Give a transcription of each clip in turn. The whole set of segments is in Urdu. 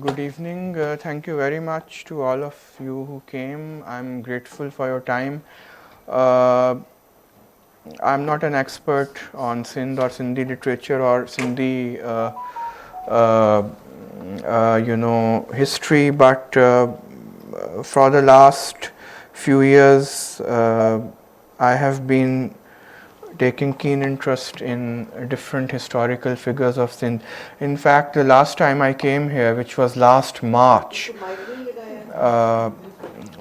Good evening. Thank you very much to all of you who came. I'm grateful for your time. Uh, I'm not an expert on Sindh or Sindhi literature or Sindhi, uh, history, but for the last few years, I have been taking keen interest in different historical figures of Sindh. In fact, the last time I came here, which was last March,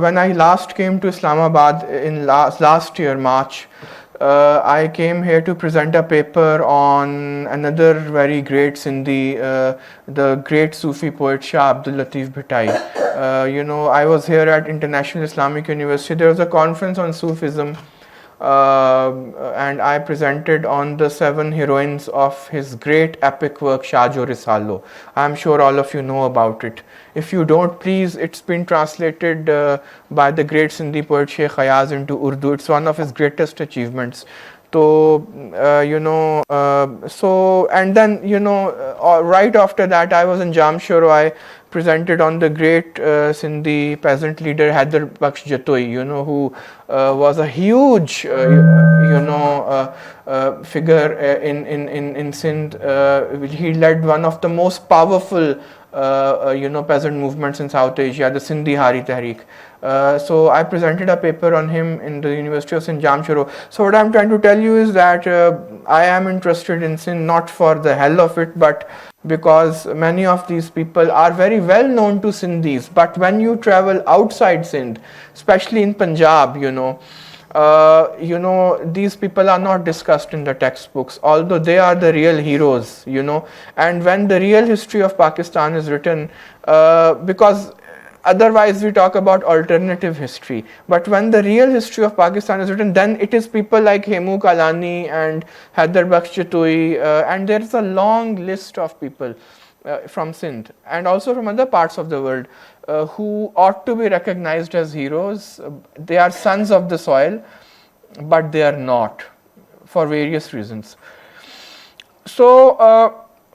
When I last came to Islamabad in last year, March, I came here to present a paper on another very great Sindhi, the great Sufi poet Shah Abdul Latif Bhittai. I was here at International Islamic University. There was a conference on Sufism, and I presented on the 7 heroines of his great epic work Shahjo Risalo. I'm sure all of you know about it. If you don't, please, it's been translated by the great Sindhi poet Sheikh Ayaz into Urdu. It's one of his greatest achievements. So, and then, right after that, I was in Jamshoro. I presented on the great Sindhi peasant leader Haider Baksh Jatoi, who was a huge, figure in Sindh. He led one of the most powerful, peasant movements in South Asia, the Sindhi Hari Tehreek. So I presented a paper on him in the University of Sindh Jamshoro. So what I'm trying to tell you is that I am interested in Sindh not for the hell of it, but because many of these people are very well known to Sindhis. But when you travel outside Sindh, especially in Punjab, these people are not discussed in the textbooks, although they are the real heroes, and when the real history of Pakistan is written, because otherwise we talk about alternative history, but when the real history of Pakistan is written, then it is people like Hemu Kalani and Haider Baksh Jatoi, and there is a long list of people from Sindh and also from other parts of the world who ought to be recognized as heroes. They are sons of the soil, but they are not for various reasons. So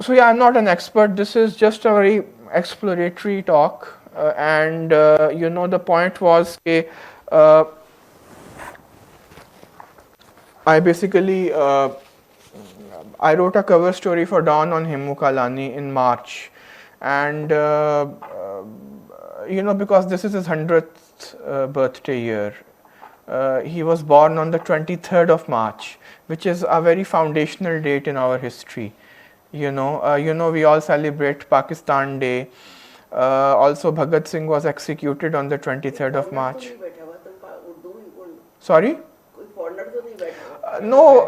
I'm not an expert. This is just a very exploratory talk. The point was I basically I wrote a cover story for Dawn on Hemu Kalani in March, and because this is his 100th birthday year. He was born on the 23rd of March, which is a very foundational date in our history. We all celebrate Pakistan Day. Also, Bhagat Singh was executed on the 23rd of March. Sorry? No.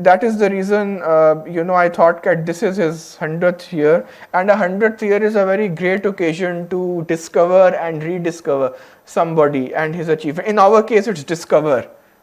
that is the reason, I thought that this is his 100th year, and a 100th year is a very great occasion to discover and rediscover somebody and his achievement. In our case, it's discover,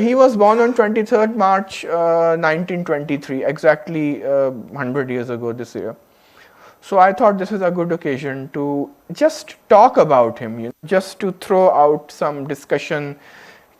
he was born on 23rd March 1923, exactly 100 years ago this year. So I thought this is a good occasion to just talk about him, just to throw out some discussion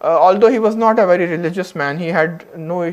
Although he was not a very religious man, he had no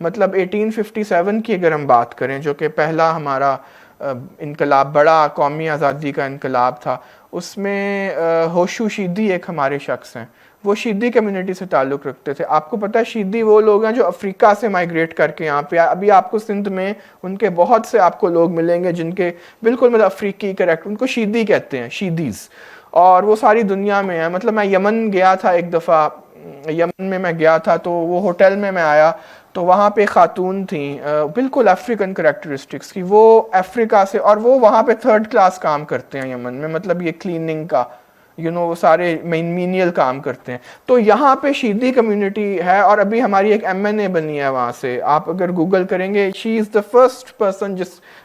مطلب 1857 کی اگر ہم بات کریں جو کہ پہلا ہمارا انقلاب، بڑا قومی آزادی کا انقلاب تھا، اس میں ہوشو شیدی ایک ہمارے شخص ہیں، وہ شیدی کمیونٹی سے تعلق رکھتے تھے. آپ کو پتہ ہے شیدی وہ لوگ ہیں جو افریقہ سے مائگریٹ کر کے یہاں پہ، ابھی آپ کو سندھ میں ان کے بہت سے آپ کو لوگ ملیں گے جن کے بالکل مطلب افریقی کریکٹ، ان کو شیدی کہتے ہیں، شیدیز، اور وہ ساری دنیا میں ہیں. مطلب میں یمن گیا تھا ایک دفعہ، یمن میں گیا تھا تو وہ ہوٹل میں آیا تو وہاں پہ خاتون تھیں بالکل افریقن کریکٹرسٹکس کی، وہ افریقہ سے، اور وہ وہاں پہ 3rd کلاس کام کرتے ہیں یمن میں، مطلب یہ کلیننگ کا وہ سارے مینیل کام کرتے ہیں. تو یہاں پہ شیدی کمیونٹی ہے، اور ابھی ہماری ایک MNA بنی ہے وہاں سے، آپ اگر گوگل کریں گے شی از دا فرسٹ پرسن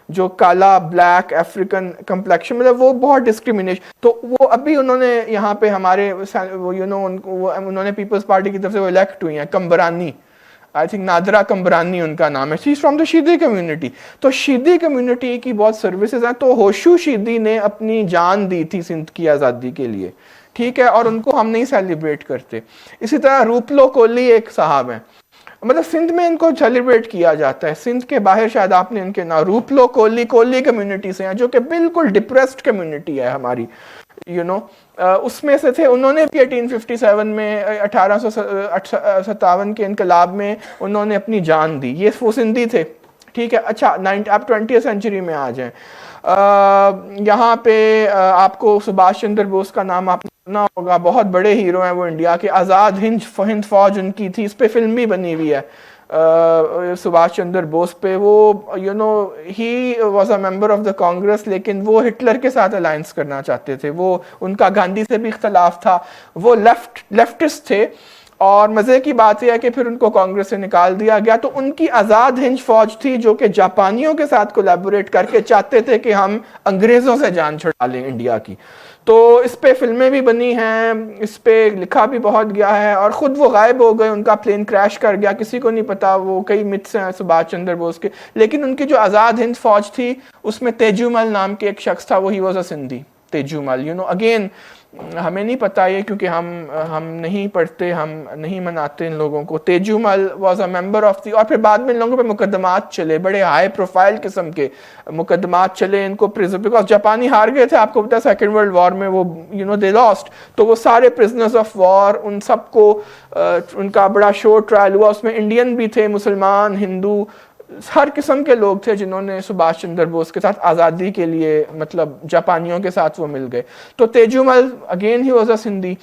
جو کالا بلیک افریقن کمپلیکشن، مطلب وہ بہت ڈسکریمنیشن. تو وہ ابھی انہوں نے یہاں پہ ہمارے انہوں نے پیپلز پارٹی کی طرف سے وہ الیکٹ ہوئی ہیں، کمبرانی، آئی تھنک نادرا کمبرانی ان کا نام ہے، she is from the Sheedi community. تو شیدی کمیونٹی کی بہت سروسز ہیں. تو ہوشو شیدی نے اپنی جان دی تھی سندھ کی آزادی کے لیے، ٹھیک ہے، اور ان کو ہم نہیں سیلیبریٹ کرتے. اسی طرح روپلو کولی ایک صاحب ہیں، مطلب سندھ میں ان کو سیلیبریٹ کیا جاتا ہے، سندھ کے باہر شاید آپ نے ان کے نام، روپلو کولی کمیونٹی سے ہیں جو کہ بالکل ڈپریسڈ کمیونٹی ہے ہماری، اس میں سے تھے. انہوں نے بھی 1857 میں 1857 کے انقلاب میں انہوں نے اپنی جان دی. یہ وہ سندھی تھے، ٹھیک ہے. اچھا آپ 20th سینچری میں آ جائیں. یہاں پہ آپ کو سبھاش چندر بوس کا نام آپ نے سنا ہوگا، بہت بڑے ہیرو ہیں وہ انڈیا کے. آزاد ہند فوج ان کی تھی، اس پہ فلم بھی بنی ہوئی ہے سبھاش چندر بوس پہ. وہ ہی was a member of the Congress, لیکن وہ ہٹلر کے ساتھ الائنس کرنا چاہتے تھے. وہ ان کا گاندھی سے بھی اختلاف تھا، وہ لیفٹسٹ تھے. اور مزے کی بات یہ ہے کہ پھر ان کو کانگریس سے نکال دیا گیا. تو ان کی آزاد ہند فوج تھی جو کہ جاپانیوں کے ساتھ کولیبوریٹ کر کے چاہتے تھے کہ ہم انگریزوں سے جان چھڑا لیں انڈیا کی. تو اس پہ فلمیں بھی بنی ہیں، اس پہ لکھا بھی بہت گیا ہے. اور خود وہ غائب ہو گئے، ان کا پلین کریش کر گیا، کسی کو نہیں پتا. وہ کئی متس ہیں سبھاش چندر بوس کے. لیکن ان کی جو آزاد ہند فوج تھی اس میں تیجو مل نام کے ایک شخص تھا، وہ ہی was a Sindhi. تیجو Mal again ہمیں نہیں پتا یہ، کیونکہ ہم نہیں پڑھتے، ہم نہیں مناتے ان لوگوں کو. تیجو مل was a member of the, اور پھر بعد میں ان لوگوں پہ مقدمات چلے، بڑے ہائی پروفائل قسم کے مقدمات چلے ان کو بیکاز جاپانی ہار گئے تھے. آپ کو پتا ہے سیکنڈ ورلڈ وار میں وہ دے لاسٹ. تو وہ سارے پرزنرز آف وار، ان سب کو ان کا بڑا شورٹ ٹرائل ہوا. اس میں انڈین بھی تھے، مسلمان، ہندو، ہر قسم کے لوگ تھے جنہوں نے سبھاش چندر بوس کے ساتھ آزادی کے لیے، مطلب جاپانیوں کے ساتھ وہ مل گئے. تو Teju Mal again he was a Sindhi.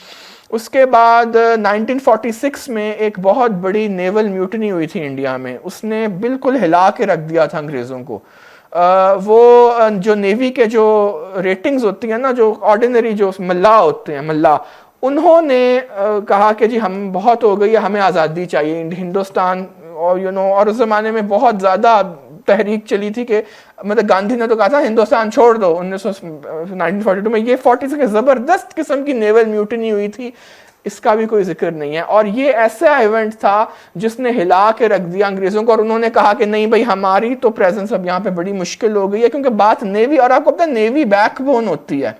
اس کے بعد 1946 میں ایک بہت بڑی نیول میوٹنی ہوئی تھی انڈیا میں، اس نے بالکل ہلا کے رکھ دیا تھا انگریزوں کو. وہ جو نیوی کے جو ریٹنگز ہوتی ہیں نا، جو آرڈینری جو ملا ہوتے ہیں، ملا، انہوں نے کہا کہ جی ہم بہت ہو گئی ہے، ہمیں آزادی چاہیے ہندوستان. اور اس زمانے میں بہت زیادہ تحریک چلی تھی کہ مطلب گاندھی نے تو کہا تھا ہندوستان چھوڑ دو 1942 میں. یہ 46 کے زبردست قسم کی نیول میوٹنی ہوئی تھی، اس کا بھی کوئی ذکر نہیں ہے. اور یہ ایسا ایونٹ تھا جس نے ہلا کے رکھ دیا انگریزوں کو. اور انہوں نے کہا کہ نہیں بھائی ہماری تو پریزنس اب یہاں پہ بڑی مشکل ہو گئی ہے، کیونکہ بات نیوی، اور آپ کو پتہ ہے نیوی بیک بون ہوتی ہے.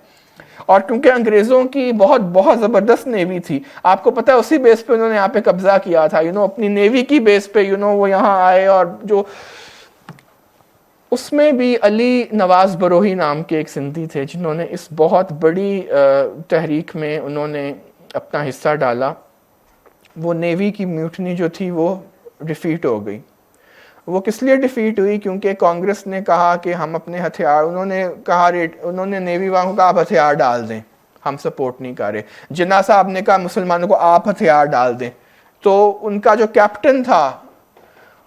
اور کیونکہ انگریزوں کی بہت بہت زبردست نیوی تھی، آپ کو پتہ ہے اسی بیس پہ انہوں نے یہاں پہ قبضہ کیا تھا، اپنی نیوی کی بیس پہ وہ یہاں آئے. اور جو اس میں بھی علی نواز بروہی نام کے ایک سندھی تھے جنہوں نے اس بہت بڑی تحریک میں انہوں نے اپنا حصہ ڈالا. وہ نیوی کی میوٹنی جو تھی وہ ڈیفیٹ ہو گئی. وہ کس لیے ڈیفیٹ ہوئی؟ کیونکہ کانگریس نے کہا کہ ہم اپنے ہتھیار، انہوں نے نیوی والوں کو کہا آپ ہتھیار ڈال دیں، ہم سپورٹ نہیں کر رہے. جناح صاحب نے کہا مسلمانوں کو آپ ہتھیار ڈال دیں. تو ان کا جو کیپٹن تھا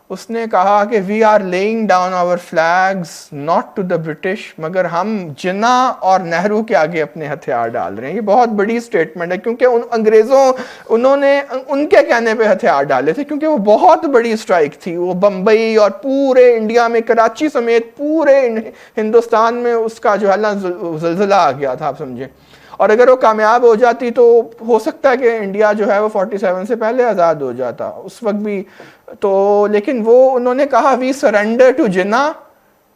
اس نے کہا کہ we are laying down our flags not to the British, مگر ہم جناح اور نہرو کے آگے اپنے ہتھیار ڈال رہے ہیں. یہ بہت بڑی سٹیٹمنٹ ہے، کیونکہ انگریزوں انہوں نے ان کے کہنے پہ ہتھیار ڈالے تھے، کیونکہ وہ بہت بڑی اسٹرائک تھی. وہ بمبئی اور پورے انڈیا میں، کراچی سمیت پورے ہندوستان میں اس کا جو ہے نا زلزلہ آ گیا تھا، آپ سمجھیں. اور اگر وہ کامیاب ہو جاتی تو ہو سکتا ہے کہ انڈیا جو ہے وہ 47 سے پہلے آزاد ہو جاتا اس وقت بھی. تو لیکن وہ انہوں نے کہا we surrender to Jinnah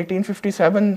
1857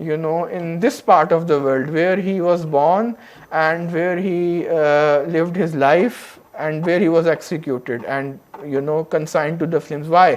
in this part of the world where he was born and where he lived his life and where he was executed and consigned to the flames. Why?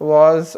was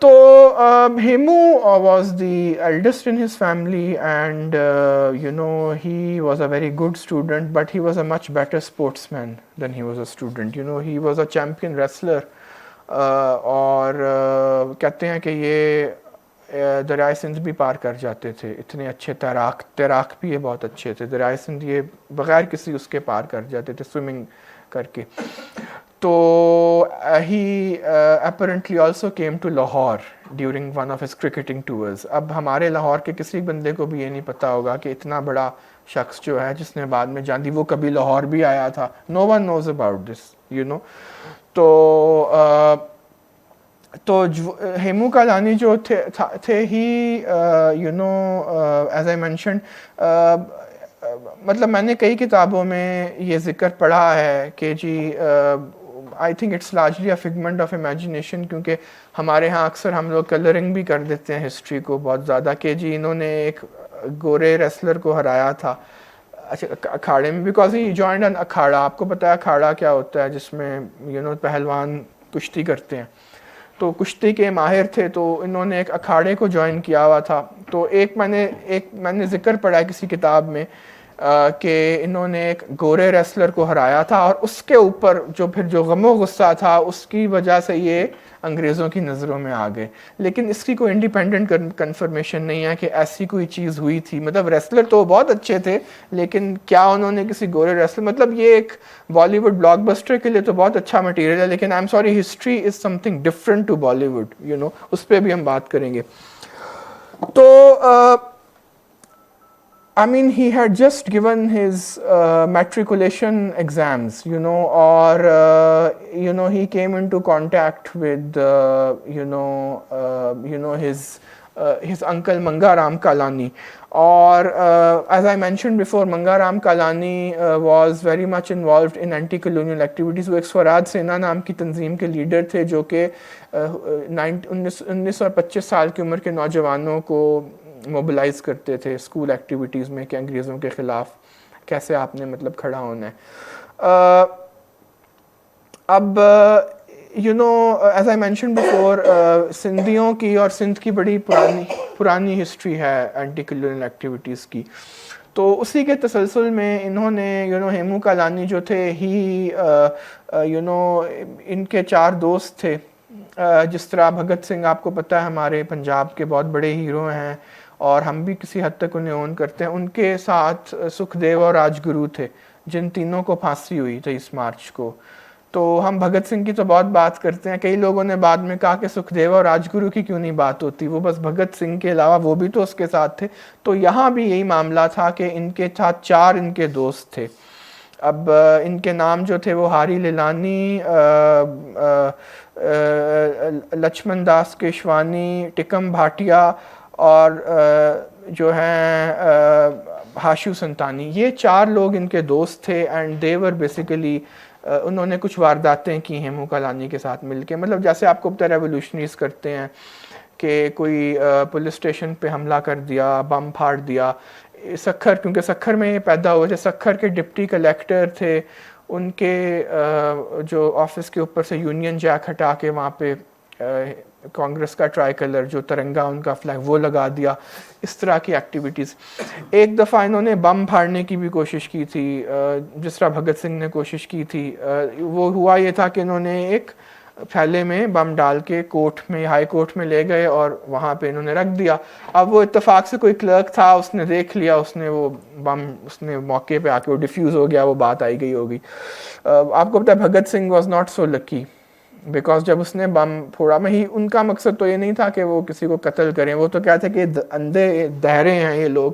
تو Hemu was the eldest in his family, and he was a very good student, but he was a much better sportsman than he was a student. He was a champion wrestler. اور کہتے ہیں کہ یہ دریائے سندھ بھی پار کر جاتے تھے، اتنے اچھے تیراک بھی یہ بہت اچھے تھے، دریائے سندھ یہ بغیر کسی اس کے پار کر جاتے تھے سوئمنگ کر کے. تو he apparently also came to Lahore during one of his cricketing tours. اب ہمارے لاہور کے کسی بندے کو بھی یہ نہیں پتا ہوگا کہ اتنا بڑا شخص جو ہے جس نے بعد میں جان دی وہ کبھی لاہور بھی آیا تھا. نو ون نوز اباؤٹ دس تو ہیمو کالانی جو تھے ہی ایز آئی مینشنڈ، مطلب میں نے کئی کتابوں میں یہ ذکر پڑھا ہے کہ جی I think it's largely a figment of imagination, کیونکہ ہمارے ہاں اکثر ہم لوگ کلرنگ بھی کر دیتے ہیں ہسٹری کو بہت زیادہ، کہ جی انہوں نے ایک گورے ریسلر کو ہرایا تھا اچھا اکھاڑے میں، بیکاز ہی جوائنڈ این اکھاڑا. آپ کو پتہ ہے اکھاڑا کیا ہوتا ہے؟ جس میں پہلوان کشتی کرتے ہیں، تو کشتی کے ماہر تھے، تو انہوں نے ایک اکھاڑے کو جوائن کیا ہوا تھا. تو ایک میں نے ذکر پڑھا ہے کسی کتاب میں کہ انہوں نے ایک گورے ریسلر کو ہرایا تھا، اور اس کے اوپر جو غم و غصہ تھا اس کی وجہ سے یہ انگریزوں کی نظروں میں آ گئے. لیکن اس کی کوئی انڈیپینڈنٹ کنفرمیشن نہیں ہے کہ ایسی کوئی چیز ہوئی تھی. مطلب ریسلر تو بہت اچھے تھے، لیکن کیا انہوں نے کسی گورے ریسلر، مطلب یہ ایک بالی ووڈ بلاک بسٹر کے لیے تو بہت اچھا مٹیریل ہے، لیکن I am sorry history is something different to Bollywood, اس پہ بھی ہم بات کریں گے. تو I mean, he had just given his matriculation exams, or he came into contact with his uncle Manga Ram Kalani. Or as I mentioned before, Manga Ram Kalani was very much involved in anti-colonial activities. وہ ایک سوراد سینا نام کی تنظیم کے لیڈر تھے جو کہ 19 اور 25 سال کی عمر کے نوجوانوں کو موبلائز کرتے تھے اسکول ایکٹیویٹیز میں کہ انگریزوں کے خلاف کیسے آپ نے مطلب کھڑا ہونا ہے. اب ایز آئی مینشن بفور، سندھیوں کی اور سندھ کی بڑی پرانی ہسٹری ہے اینٹی کلونیل ایکٹیویٹیز کی. تو اسی کے تسلسل میں انہوں نے ہیمو کالانی جو تھے ہی ان کے 4 دوست تھے. جس طرح بھگت سنگھ آپ کو پتہ ہے ہمارے پنجاب کے بہت بڑے ہیرو ہیں اور ہم بھی کسی حد تک انہیں اون کرتے ہیں. ان کے ساتھ سکھ دیو اور راج گرو تھے، جن تینوں کو پھانسی ہوئی 23 مارچ کو. تو ہم بھگت سنگھ کی تو بہت بات کرتے ہیں، کئی لوگوں نے بعد میں کہا کہ سکھ دیو اور راج گرو کی کیوں نہیں بات ہوتی، وہ بس بھگت سنگھ کے علاوہ وہ بھی تو اس کے ساتھ تھے. تو یہاں بھی یہی معاملہ تھا کہ ان کے ساتھ 4 ان کے دوست تھے. اب ان کے نام جو تھے وہ ہاری لیلانی، لچمن داس کیشوانی، ٹکم بھاٹیا اور جو ہیں ہاشو سنتانی. یہ 4 لوگ ان کے دوست تھے، اینڈ دے ور بیسیکلی انہوں نے کچھ وارداتیں کی ہیمو کالانی کے ساتھ مل کے. مطلب جیسے آپ کو پتہ ریولیوشنریز کرتے ہیں کہ کوئی پولیس اسٹیشن پہ حملہ کر دیا، بم پھاڑ دیا. سکھر، کیونکہ سکھر میں یہ پیدا ہوئے تھے، سکھر کے ڈپٹی کلیکٹر تھے، ان کے جو آفس کے اوپر سے یونین جیک ہٹا کے وہاں پہ کانگریس کا ٹرائی کلر جو ترنگا ان کا فلیگ وہ لگا دیا. اس طرح کی ایکٹیویٹیز. ایک دفعہ انہوں نے بم پھاڑنے کی بھی کوشش کی تھی، جس طرح بھگت سنگھ نے کوشش کی تھی. وہ ہوا یہ تھا کہ انہوں نے ایک پھیلے میں بم ڈال کے کورٹ میں، ہائی کورٹ میں لے گئے اور وہاں پہ انہوں نے رکھ دیا. اب وہ اتفاق سے کوئی کلرک تھا، اس نے دیکھ لیا، اس نے وہ بم اس نے موقع پہ آ کے وہ ڈیفیوز ہو گیا، وہ بات آئی گئی ہوگی. آپ کو پتہ ہے Bhagat Singh was not so lucky, because جب اس نے بم پھوڑا میں ان کا مقصد تو یہ نہیں تھا کہ وہ کسی کو قتل کریں، وہ تو کہتے کہ اندھے دہرے ہیں یہ لوگ،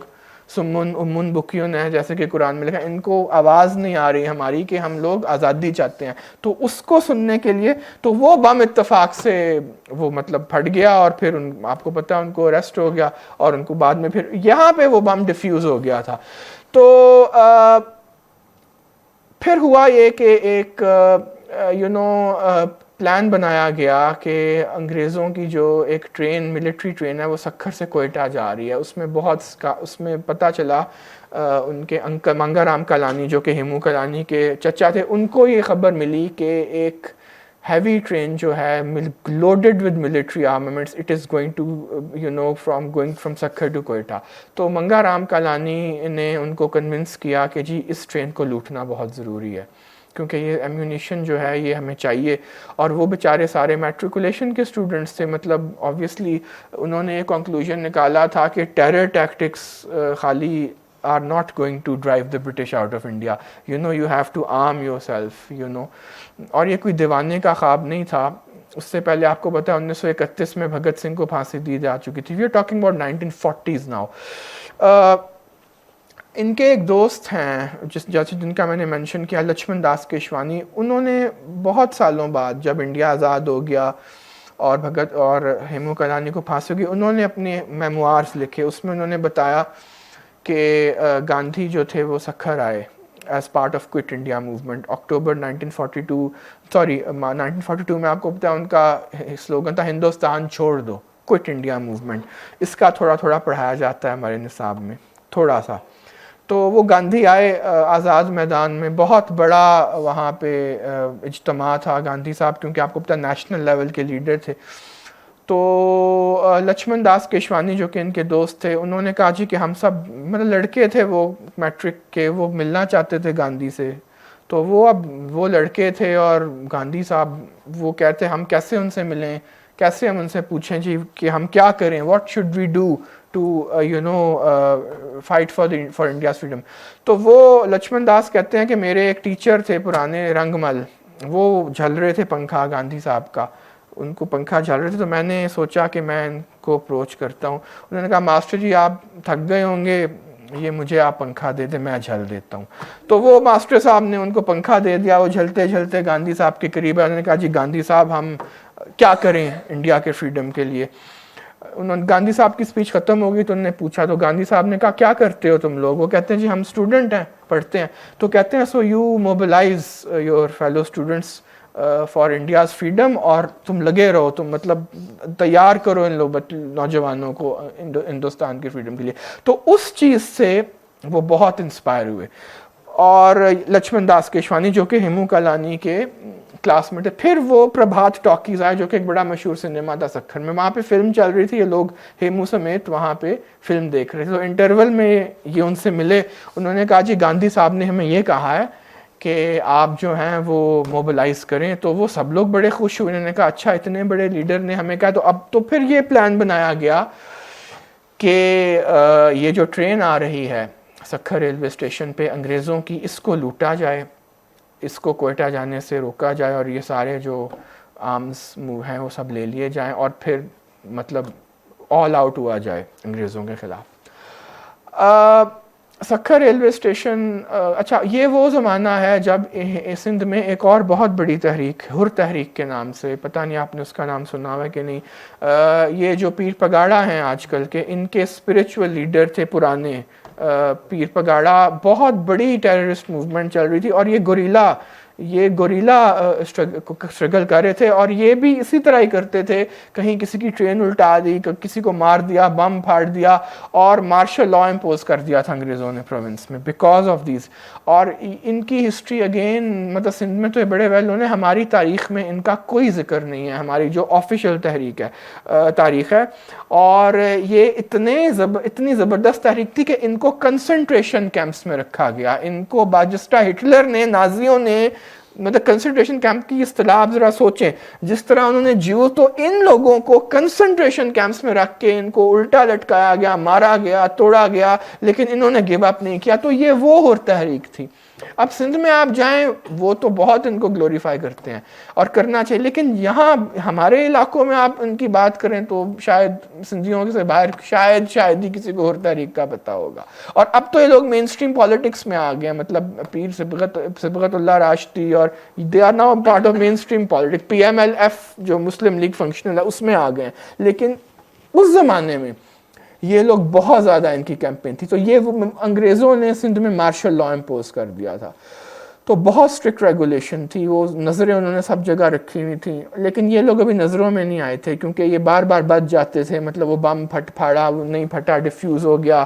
سمن امن بکیون ہے جیسے کہ قرآن میں لکھا، ان کو آواز نہیں آ رہی ہماری کہ ہم لوگ آزادی چاہتے ہیں. تو اس کو سننے کے لیے تو وہ بم اتفاق سے وہ مطلب پھٹ گیا، اور پھر آپ کو پتہ ان کو اریسٹ ہو گیا، اور ان کو بعد میں پھر یہاں پہ وہ بم ڈیفیوز ہو گیا تھا. تو پھر ہوا یہ کہ ایک پلان بنایا گیا کہ انگریزوں کی جو ایک ٹرین، ملٹری ٹرین ہے، وہ سکھر سے کوئٹہ جا رہی ہے. اس میں پتہ چلا ان کے انکل منگا رام کالانی جو کہ ہیمو کالانی کے چچا تھے، ان کو یہ خبر ملی کہ ایک heavy train جو ہے loaded with military armaments, it is going to going from Sakkar to Quetta. تو منگا رام کالانی نے ان کو کنونس کیا کہ جی اس ٹرین کو لوٹنا بہت ضروری ہے کیونکہ یہ ایمیونیشن جو ہے یہ ہمیں چاہیے. اور وہ بیچارے سارے میٹریکولیشن کے اسٹوڈنٹس تھے, مطلب آبویسلی انہوں نے ایک کنکلوژن نکالا تھا کہ ٹیرر ٹیکٹکس خالی are not going to drive the British out of India. You have to arm yourself, اور یہ کوئی دیوانے کا خواب نہیں تھا. اس سے پہلے آپ کو پتا ہے 1931 میں بھگت سنگھ کو پھانسی دی جا چکی تھی. We are talking about 1940s now. ان کے ایک دوست ہیں جن کا میں نے مینشن کیا, لچھمن داس کیشوانی. انہوں نے بہت سالوں بعد جب انڈیا آزاد ہو گیا اور بھگت اور ہیمو کالانی کو پھانسی ہوگی, انہوں نے اپنے میموارز لکھے. اس میں انہوں نے بتایا کہ گاندھی جو تھے وہ سکھر آئے as part of Quit India movement October 1942 میں. آپ کو پتا ہے ان کا سلوگن تھا ہندوستان چھوڑ دو, کوئٹ انڈیا موومنٹ. اس کا تھوڑا تھوڑا پڑھایا جاتا ہے ہمارے نصاب میں تھوڑا سا. تو وہ گاندھی آئے آزاد میدان میں, بہت بڑا وہاں پہ اجتماع تھا گاندھی صاحب, کیونکہ آپ کو پتا نیشنل لیول کے لیڈر تھے. تو لچھمن داس کیشوانی جو کہ ان کے دوست تھے, انہوں نے کہا جی کہ ہم سب مطلب لڑکے تھے وہ میٹرک کے, وہ ملنا چاہتے تھے گاندھی سے. تو وہ لڑکے تھے اور گاندھی صاحب وہ کہتے ہم کیسے ان سے ملیں, کیسے ہم ان سے پوچھیں جی کہ ہم کیا کریں, what should we do to fight for India's freedom. تو وہ لچھمن داس کہتے ہیں کہ میرے ایک ٹیچر تھے پرانے رنگ مل, وہ جھل رہے تھے پنکھا گاندھی صاحب کا, ان کو پنکھا جھل رہے تھے. تو میں نے سوچا کہ میں ان کو اپروچ کرتا ہوں. انہوں نے کہا ماسٹر جی آپ تھک گئے ہوں گے, یہ مجھے آپ پنکھا دے دیں, میں جھل دیتا ہوں. تو وہ ماسٹر صاحب نے ان کو پنکھا دے دیا. وہ جھلتے جھلتے گاندھی صاحب کے قریب آئے. انہوں نے کہا جی گاندھی صاحب ہم کیا کریں انڈیا کے فریڈم کے لیے. گاندھی صاحب کی اسپیچ ختم ہو گئی تو انہوں نے پوچھا, تو گاندھی صاحب نے کہا کیا کرتے ہو تم لوگ. وہ کہتے ہیں جی ہم اسٹوڈنٹ ہیں, پڑھتے ہیں. تو کہتے ہیں so you mobilize your fellow students for India's freedom, اور تم لگے رہو, تم مطلب تیار کرو ان لوگ نوجوانوں کو ہندوستان کے فریڈم کے لیے. تو اس چیز سے وہ بہت انسپائر ہوئے. اور لچھمن داس کیشوانی جو کہ ہیمو کالانی کے کلاس میٹ تھے. پھر وہ پربھات ٹاکیز آئے جو کہ ایک بڑا مشہور سنیما تھا سکھر میں. وہاں پہ فلم چل رہی تھی, یہ لوگ ہیمو سمیت وہاں پہ فلم دیکھ رہے تھے. تو انٹرول میں یہ ان سے ملے. انہوں نے کہا جی گاندھی صاحب نے ہمیں یہ کہا ہے کہ آپ جو ہیں وہ موبلائز کریں. تو وہ سب لوگ بڑے خوش ہوئے. انہوں نے کہا اچھا اتنے بڑے لیڈر نے ہمیں کہا. تو اب تو پھر یہ پلان بنایا گیا کہ یہ جو ٹرین آ رہی ہے سکھر ریلوے اسٹیشن پہ انگریزوں کی, اس کو لوٹا جائے, اس کو کوئٹہ جانے سے روکا جائے, اور یہ سارے جو آرمز ہیں وہ سب لے لیے جائیں, اور پھر مطلب آل آؤٹ ہوا جائے انگریزوں کے خلاف. سکھر ریلوے اسٹیشن, اچھا یہ وہ زمانہ ہے جب سندھ میں ایک اور بہت بڑی تحریک, ہر تحریک کے نام سے, پتہ نہیں آپ نے اس کا نام سنا ہوا ہے کہ نہیں, یہ جو پیر پگاڑا ہیں آج کل کے, ان کے اسپرچول لیڈر تھے پرانے پیر پگاڑا. بہت بڑی ٹیررسٹ موومنٹ چل رہی تھی, اور یہ گوریلا اسٹرگل کر رہے تھے. اور یہ بھی اسی طرح ہی کرتے تھے, کہیں کسی کی ٹرین الٹا دی, کسی کو مار دیا, بم پھاڑ دیا, اور مارشل لا امپوز کر دیا تھا انگریزوں نے پروونس میں بیکاز آف دیز. اور ان کی ہسٹری اگین مطلب سندھ میں تو یہ بڑے ویل نون ہے, ہماری تاریخ میں ان کا کوئی ذکر نہیں ہے, ہماری جو آفیشیل تاریخ ہے. اور یہ اتنی زبردست تحریک تھی کہ ان کو کنسنٹریشن کیمپس میں رکھا گیا. ان کو باجسٹا ہٹلر نے, نازیوں نے, مطلب کنسنٹریشن کیمپ کی اصطلاح آپ ذرا سوچیں, جس طرح انہوں نے جیو, تو ان لوگوں کو کنسنٹریشن کیمپس میں رکھ کے ان کو الٹا لٹکایا گیا, مارا گیا, توڑا گیا, لیکن انہوں نے گیو اپ نہیں کیا. تو یہ وہ ہر تحریک تھی. اب سندھ میں آپ جائیں, وہ تو بہت ان کو گلوریفائی کرتے ہیں اور کرنا چاہیے, لیکن یہاں ہمارے علاقوں میں آپ ان کی بات کریں تو شاید سندھیوں سے باہر شاید ہی کسی کو ہر تحریک کا پتہ ہوگا. اور اب تو یہ لوگ مین اسٹریم پالیٹکس میں آ گئے ہیں, مطلب پیر صبغت اللہ راشدی, اور they are now part of mainstream politics. PMLF جو مسلم لیگ فنکشنل ہے اس میں آ گئے ہیں, لیکن اس زمانے میں یہ لوگ بہت زیادہ ان کی کیمپین تھی. تو یہ انگریزوں نے سندھ میں مارشل لا امپوز کر دیا تھا, تو بہت اسٹرکٹ ریگولیشن تھی. وہ نظریں انہوں نے سب جگہ رکھی ہوئی تھیں, لیکن یہ لوگ ابھی نظروں میں نہیں آئے تھے, کیونکہ یہ بار بار بچ جاتے تھے. مطلب وہ بم پھاڑا, وہ نہیں پھٹا, ڈیفیوز ہو گیا,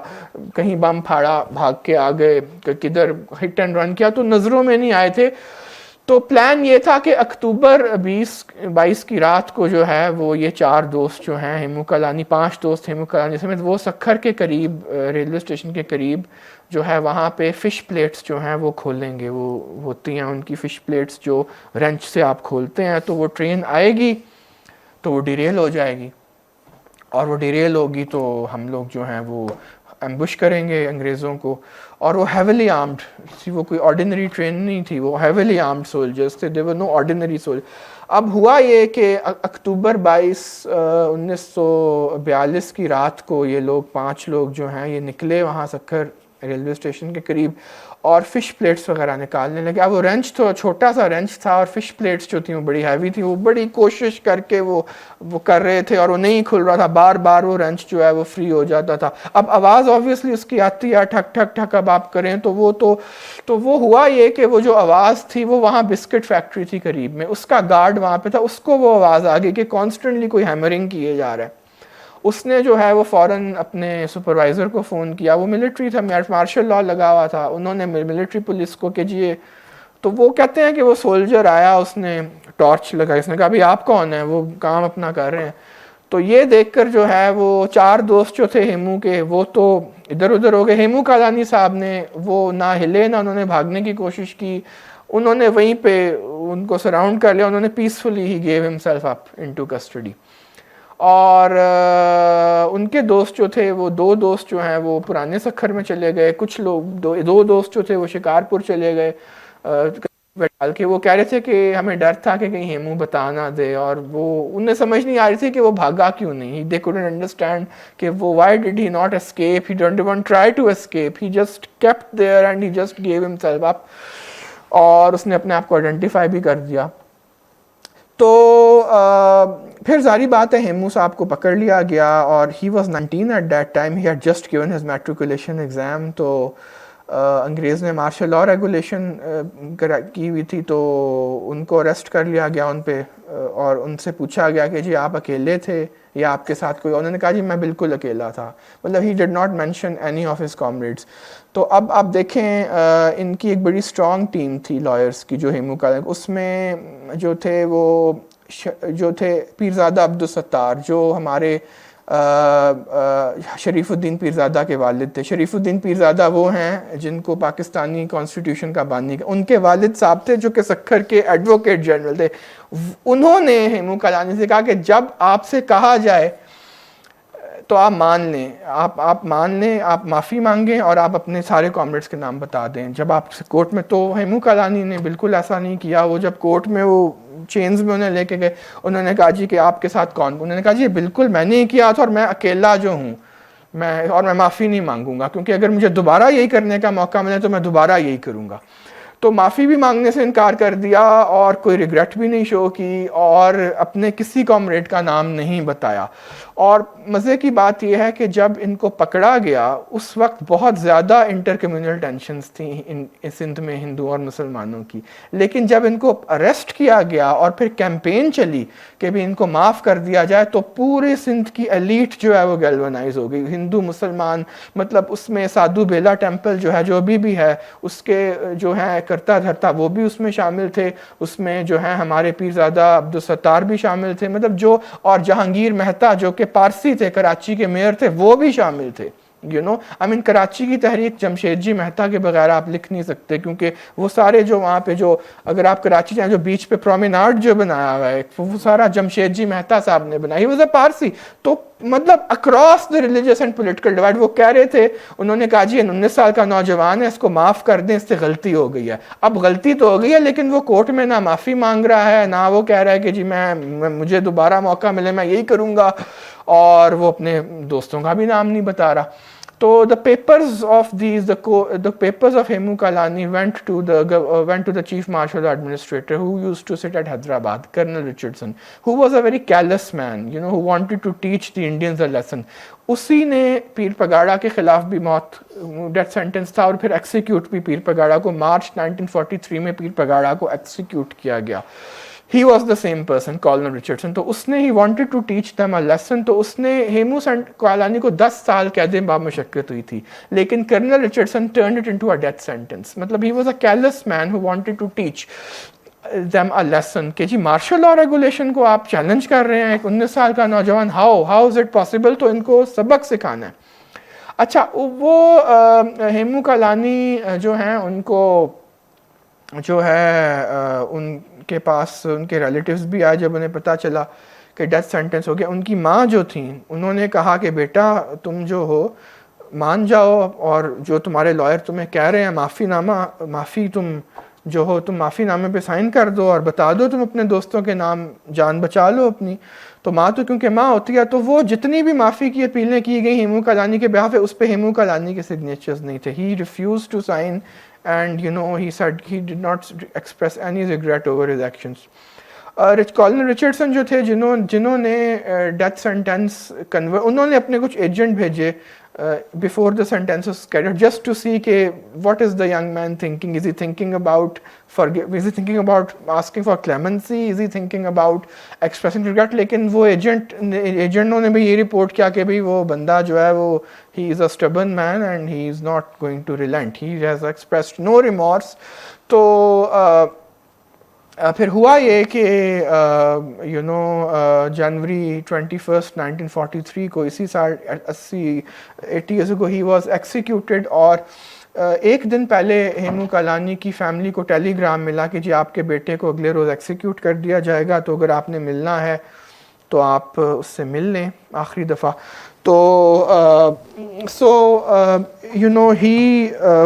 کہیں بم پھاڑا, بھاگ کے آ گئے, کدھر ہٹ اینڈ رن کیا, تو نظروں میں نہیں آئے تھے. تو پلان یہ تھا کہ اکتوبر 22 کی رات کو جو ہے وہ یہ 4 دوست جو ہیں ہیمو کلانی، 5 دوست ہیمو کلانی سمیت، وہ سکھر کے قریب ریلوے اسٹیشن کے قریب جو ہے وہاں پہ فش پلیٹس جو ہیں وہ کھولیں گے. وہ ہوتی ہیں ان کی فش پلیٹس جو رنچ سے آپ کھولتے ہیں، تو وہ ٹرین آئے گی تو وہ ڈیریل ہو جائے گی، اور وہ ڈیریل ہوگی تو ہم لوگ جو ہیں وہ ایمبش کریں گے انگریزوں کو. اور وہ ہیویلی آرمڈ تھی، وہ کوئی آرڈینری ٹرین نہیں تھی، وہ ہیویلی آرمڈ سولجرز تھے، دے ور نو آرڈینری سولجر. اب ہوا یہ کہ اکتوبر 1942 کی رات کو یہ لوگ 5 لوگ جو ہیں یہ نکلے وہاں سکھر ریلوے اسٹیشن کے قریب، اور فش پلیٹس وغیرہ نکالنے لگے. اب وہ رنچ تو چھوٹا سا رنچ تھا، اور فش پلیٹس جو تھیں وہ بڑی ہیوی تھیں. وہ بڑی کوشش کر کے وہ کر رہے تھے، اور وہ نہیں کھل رہا تھا، بار بار وہ رنچ جو ہے وہ فری ہو جاتا تھا. اب آواز آبویسلی اس کی آتی ہے ٹھک ٹھک ٹھک. اب آپ کریں تو وہ ہوا یہ کہ وہ جو آواز تھی وہ وہاں بسکٹ فیکٹری تھی قریب میں، اس کا گارڈ وہاں پہ تھا، اس کو وہ آواز آ گئی کہ کانسٹنٹلی کوئی ہیمرنگ کیے جا رہا ہے. اس نے جو ہے وہ فوراً اپنے سپروائزر کو فون کیا، وہ ملٹری تھا، مارشل لاء لگا ہوا تھا، انہوں نے ملٹری پولیس کو کہ جی. تو وہ کہتے ہیں کہ وہ سولجر آیا، اس نے ٹارچ لگائی، اس نے کہا ابھی آپ کون ہیں؟ وہ کام اپنا کر رہے ہیں. تو یہ دیکھ کر جو ہے وہ 4 دوست جو تھے ہیمو کے وہ تو ادھر ادھر ہو گئے. ہیمو کالانی صاحب نے وہ نہ ہلے نہ انہوں نے بھاگنے کی کوشش کی، انہوں نے وہیں پہ ان کو سراؤنڈ کر لیا، انہوں نے پیسفلی ہی گیو ہمسیلف اپ انٹو کسٹڈی. اور ان کے دوست جو تھے وہ 2 دوست جو ہیں وہ پرانے سکھر میں چلے گئے، کچھ لوگ 2 دوست جو تھے وہ شکارپور چلے گئے ڈال کے. وہ کہہ رہے تھے کہ ہمیں ڈر تھا کہ کہیں ہیمو بتا نہ دے، اور وہ انہیں سمجھ نہیں آ رہی تھی کہ وہ بھاگا کیوں نہیں. they couldn't understand کہ وہ why did he not escape, he didn't even try to escape, he just kept there and he just gave himself up. اور اس نے اپنے آپ کو آئیڈینٹیفائی بھی کر دیا. تو پھر ظاہری بات ہے ہیمو صاحب کو پکڑ لیا گیا، اور he was 19 at that time, he had just given his matriculation exam. تو انگریز نے مارشل لاء ریگولیشن کی ہوئی تھی، تو ان کو اریسٹ کر لیا گیا ان پہ، اور ان سے پوچھا گیا کہ جی آپ اکیلے تھے یا آپ کے ساتھ کوئی؟ انہوں نے کہا جی میں بالکل اکیلا تھا، مطلب he did not mention any of his comrades. تو اب آپ دیکھیں ان کی ایک بڑی اسٹرانگ ٹیم تھی لائرس کی جو ہیمو کا، اس میں جو تھے وہ جو تھے پیرزادہ عبدالستار جو ہمارے شریف الدین پیرزادہ کے والد تھے. شریف الدین پیرزادہ وہ ہیں جن کو پاکستانی کانسٹیٹیوشن کا بانی، ان کے والد صاحب تھے جو کہ سکھر کے ایڈوکیٹ جنرل تھے. انہوں نے ہیمو کالانی سے کہا کہ جب آپ سے کہا جائے تو آپ مان لیں، آپ مان لیں، آپ معافی مانگیں اور آپ اپنے سارے کامریڈس کے نام بتا دیں جب آپ کورٹ میں. تو ہیمو کالانی نے بالکل ایسا نہیں کیا. وہ جب کورٹ میں وہ چینز میں انہیں لے کے گئے، انہوں نے کہا جی کہ آپ کے ساتھ کون؟ انہوں نے کہا جی بالکل میں نے ہی کیا تھا، اور میں اکیلا جو ہوں، میں معافی نہیں مانگوں گا، کیونکہ اگر مجھے دوبارہ یہی کرنے کا موقع ملے تو میں دوبارہ یہی کروں گا. تو معافی بھی مانگنے سے انکار کر دیا، اور کوئی ریگریٹ بھی نہیں شو کی، اور اپنے کسی کامریڈ کا نام نہیں بتایا. اور مزے کی بات یہ ہے کہ جب ان کو پکڑا گیا اس وقت بہت زیادہ انٹر کمیونل ٹینشنز تھیں سندھ میں ہندو اور مسلمانوں کی، لیکن جب ان کو اریسٹ کیا گیا اور پھر کیمپین چلی کہ بھی ان کو معاف کر دیا جائے، تو پورے سندھ کی ایلیٹ جو ہے وہ گیلونائز ہو گئی، ہندو مسلمان. مطلب اس میں سادھو بیلا ٹیمپل جو ہے، جو ابھی بھی ہے، اس کے جو ہے کرتا دھرتا وہ بھی اس میں شامل تھے، اس میں جو ہے ہمارے پیرزادہ عبدالستار بھی شامل تھے، مطلب جو، اور جہانگیر مہتا جو کہ پارسی تھے، کراچی کے میئر تھے، وہ بھی شامل تھے. کراچی کی تحریک جمشید جی مہتا کے بغیر آپ لکھ نہیں سکتے، کیونکہ وہ سارے جو وہاں پہ جو، اگر آپ کراچی جائیں جو بیچ پہ پرومینارڈ جو بنایا ہوا ہے وہ سارا جمشید جی مہتا صاحب نے بنائی، وہ پارسی. تو مطلب across the religious and political divide وہ کہہ رہے تھے. انہوں نے کہا جی 19 سال کا نوجوان ہے، اس کو معاف کر دیں، اس سے غلطی ہو گئی ہے. اب غلطی تو ہو گئی ہے، لیکن وہ کورٹ میں نہ معافی مانگ رہا ہے، نہ وہ کہہ رہا ہے کہ جی مجھے دوبارہ موقع ملے میں یہی کروں گا، اور وہ اپنے دوستوں کا بھی نام نہیں بتا رہا. تو the papers of Hemu Kalani went to the Chief Marshal Administrator, who used to sit at Hyderabad, Colonel Richardson, who was a very callous man, who wanted to teach the Indians a lesson. اسی نے پیر پگاڑا کے خلاف بھی موت ڈیتھ سینٹنس تھا، اور پھر ایکسیکیوٹ بھی پیر پگاڑا کو مارچ 1943 میں پیر پگاڑا کو ایکسیکیوٹ کیا گیا. He was the same person, Colonel Richardson. تو اس نے he wanted to teach them a lesson. تو اس نے ہیمو کالانی کو 10 سال قید بامشقت ہوئی تھی، لیکن colonel Richardson turned it into a death sentence. مطلب he was a callous man who wanted to teach. them a lesson کہ جی مارشل لا ریگولیشن کو آپ چیلنج کر رہے ہیں ایک 19 سال کا نوجوان, how is it possible, تو ان کو سبق سکھانا ہے. اچھا وہ ہیمو کالانی جو ہیں ان کو جو ہے ان کے پاس ان کے ریلیٹیوز بھی آئے جب انہیں پتہ چلا کہ ڈیتھ سینٹنس ہو گیا. ان کی ماں جو تھیں انہوں نے کہا کہ بیٹا تم جو ہو مان جاؤ, اور جو تمہارے لائر تمہیں کہہ رہے ہیں معافی تم جو ہو تم معافی نامے پہ سائن کر دو اور بتا دو تم اپنے دوستوں کے نام, جان بچا لو اپنی. تو ماں تو کیونکہ ماں ہوتی ہے, تو وہ جتنی بھی معافی کی اپیلیں کی گئی ہیمو کالانی کے بیہاف پہ, اس پہ ہیمو کالانی کے سگنیچرز نہیں تھے. He refuse to sign and he said he did not express any regret over his actions. Colin Richardson جو تھے جنہوں نے ڈیتھ سینٹینس انہوں نے اپنے کچھ ایجنٹ بھیجے before the sentence was carried out just to see کہ what is the young man thinking, is he thinking about is he thinking about asking for clemency, is he thinking about expressing regret. لیکن وہ ایجنٹوں نے بھی یہ رپورٹ کیا کہ بھئی وہ بندہ جو ہے وہ he is a stubborn man and he is not going to relent, he has expressed no remorse. تو پھر ہوا یہ کہ جنوری 21 1943 کو اسی سال 80 years ago he was executed. اور ایک دن پہلے ہیمو کالانی کی فیملی کو ٹیلی گرام ملا کہ جی آپ کے بیٹے کو اگلے روز ایکسیکیوٹ کر دیا جائے گا, تو اگر آپ نے ملنا ہے تو آپ اس سے مل لیں آخری دفعہ. تو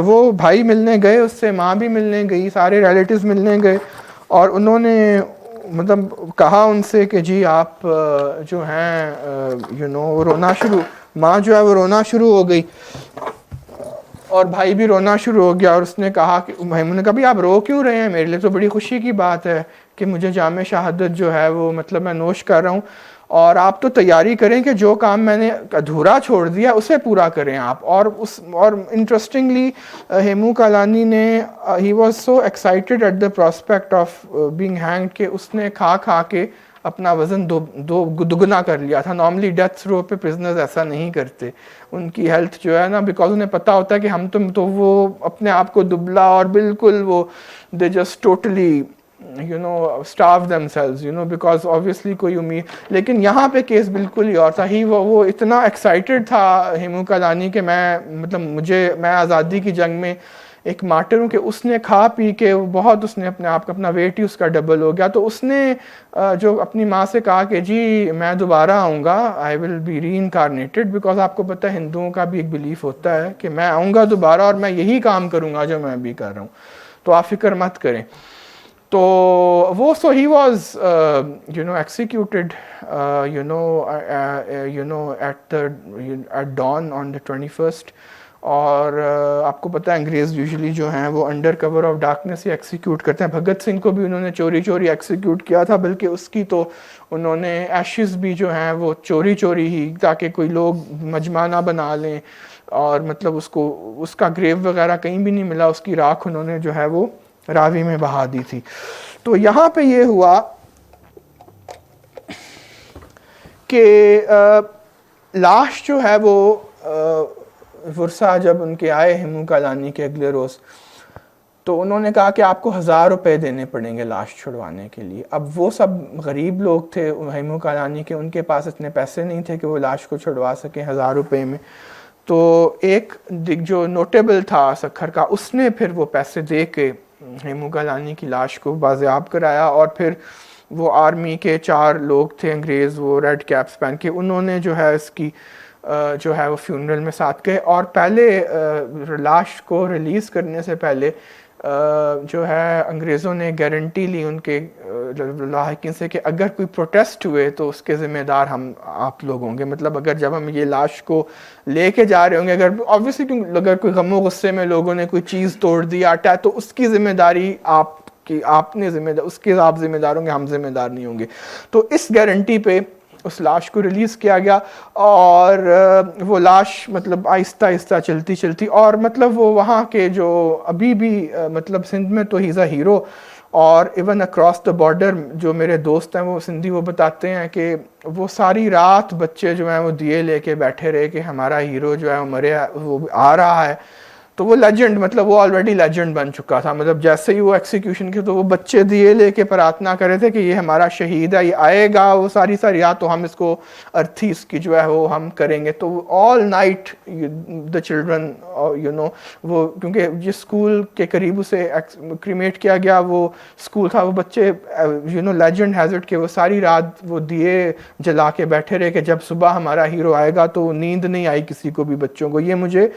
وہ بھائی ملنے گئے اس سے, ماں بھی ملنے گئی, سارے ریلیٹیوز ملنے گئے, اور انہوں نے مطلب کہا ان سے کہ جی آپ جو ہیں رونا شروع, ماں جو ہے وہ رونا شروع ہو گئی اور بھائی بھی رونا شروع ہو گیا. اور اس نے کہا کہ ہیمو نے کہا بھی آپ رو کیوں رہے ہیں, میرے لیے تو بڑی خوشی کی بات ہے کہ مجھے جام شہادت جو ہے وہ مطلب میں نوش کر رہا ہوں, اور آپ تو تیاری کریں کہ جو کام میں نے ادھورا چھوڑ دیا اسے پورا کریں آپ. اور انٹرسٹنگلی ہیمو کالانی نے he was so excited at the prospect of being hanged کہ اس نے کھا کے اپنا وزن دگنا کر لیا تھا. نارملی ڈیتھ رو پہ پرزنرز ایسا نہیں کرتے, ان کی ہیلتھ جو ہے نا, بیکاز انہیں پتہ ہوتا ہے کہ ہم تو وہ اپنے آپ کو دبلا اور بالکل وہ they just totally starve themselves because obviously کوئی امید. لیکن یہاں پہ کیس بالکل ہی اور تھا. وہ اتنا ایکسائٹیڈ تھا ہیمو کالانی کہ میں آزادی کی جنگ میں ایک مارٹر ہوں, کہ اس نے کھا پی کے بہت اس نے اپنے آپ کا اپنا ویٹ ہی اس کا ڈبل ہو گیا. تو اس نے جو اپنی ماں سے کہا کہ جی میں دوبارہ آؤں گا, آئی will be re incarnated, because آپ کو پتہ ہے ہندوؤں کا بھی ایک بلیف ہوتا ہے کہ میں آؤں گا دوبارہ اور میں یہی کام کروں گا جو میں ابھی کر رہا ہوں, تو آپ فکر مت کریں. تو وہ so he was executed at dawn on the 21. اور آپ کو پتہ ہے انگریز یوزلی جو ہیں وہ انڈر کور آف ڈارکنیس ہی ایکسیکیوٹ کرتے ہیں. بھگت سنگھ کو بھی انہوں نے چوری ایکسیکیوٹ کیا تھا, بلکہ اس کی تو انہوں نے ایشز بھی جو ہیں وہ چوری ہی, تاکہ کوئی لوگ مجمع نہ بنا لیں, اور مطلب اس کا گریو وغیرہ کہیں بھی نہیں ملا, اس کی راکھ انہوں نے جو ہے وہ راوی میں بہا دی تھی. تو یہاں پہ یہ ہوا کہ لاش جو ہے وہ ورثہ جب ان کے آئے ہیمو کالانی کے اگلے روز, تو انہوں نے کہا کہ آپ کو 1000 روپے دینے پڑیں گے لاش چھڑوانے کے لیے. اب وہ سب غریب لوگ تھے ہیمو کالانی کے, ان کے پاس اتنے پیسے نہیں تھے کہ وہ لاش کو چھڑوا سکیں 1000 روپے میں. تو ایک جو نوٹیبل تھا سکھر کا, اس نے پھر وہ پیسے دے کے ہیمو کالانی کی لاش کو بازیاب کرایا. اور پھر وہ آرمی کے 4 لوگ تھے انگریز, وہ ریڈ کیپس پہن کے, انہوں نے جو ہے اس کی جو ہے وہ فیونرل میں ساتھ گئے. اور پہلے لاش کو ریلیز کرنے سے پہلے جو ہے انگریزوں نے گارنٹی لی ان کے لاحقین سے کہ اگر کوئی پروٹیسٹ ہوئے تو اس کے ذمہ دار آپ لوگ ہوں گے. مطلب اگر جب ہم یہ لاش کو لے کے جا رہے ہوں گے, اوبویسلی اگر کوئی غم و غصے میں لوگوں نے کوئی چیز توڑ دی آٹا, تو اس کی ذمہ داری آپ نے اس کے آپ ذمہ دار ہوں گے, ہم ذمہ دار نہیں ہوں گے. تو اس گارنٹی پہ اس لاش کو ریلیز کیا گیا. اور وہ لاش مطلب آہستہ آہستہ چلتی, اور مطلب وہ وہاں کے جو ابھی بھی مطلب سندھ میں تو ہی از اے ہیرو, اور ایون اکراس دا بارڈر جو میرے دوست ہیں وہ سندھی, وہ بتاتے ہیں کہ وہ ساری رات بچے جو ہیں وہ دیے لے کے بیٹھے رہے کہ ہمارا ہیرو جو ہے وہ مرے, وہ آ رہا ہے. تو وہ لیجنڈ, مطلب وہ آلریڈی لیجنڈ بن چکا تھا. مطلب جیسے ہی وہ ایکسیکیوشن کے تو وہ بچے دیے لے کے پرارتھنا کر رہے تھے کہ یہ ہمارا شہید ہے, یہ آئے گا, وہ ساری رات تو ہم اس کو ارتھی اس کی جو ہے وہ ہم کریں گے. تو آل نائٹ دا چلڈرن وہ کیونکہ جس اسکول کے قریب اسے کریمیٹ کیا گیا وہ اسکول تھا, وہ بچے لیجنڈ ہیزٹ کے وہ ساری رات وہ دیے جلا کے بیٹھے رہے کہ جب صبح ہمارا ہیرو آئے گا. تو نیند نہیں آئی کسی کو بھی بچوں کو. یہ مجھے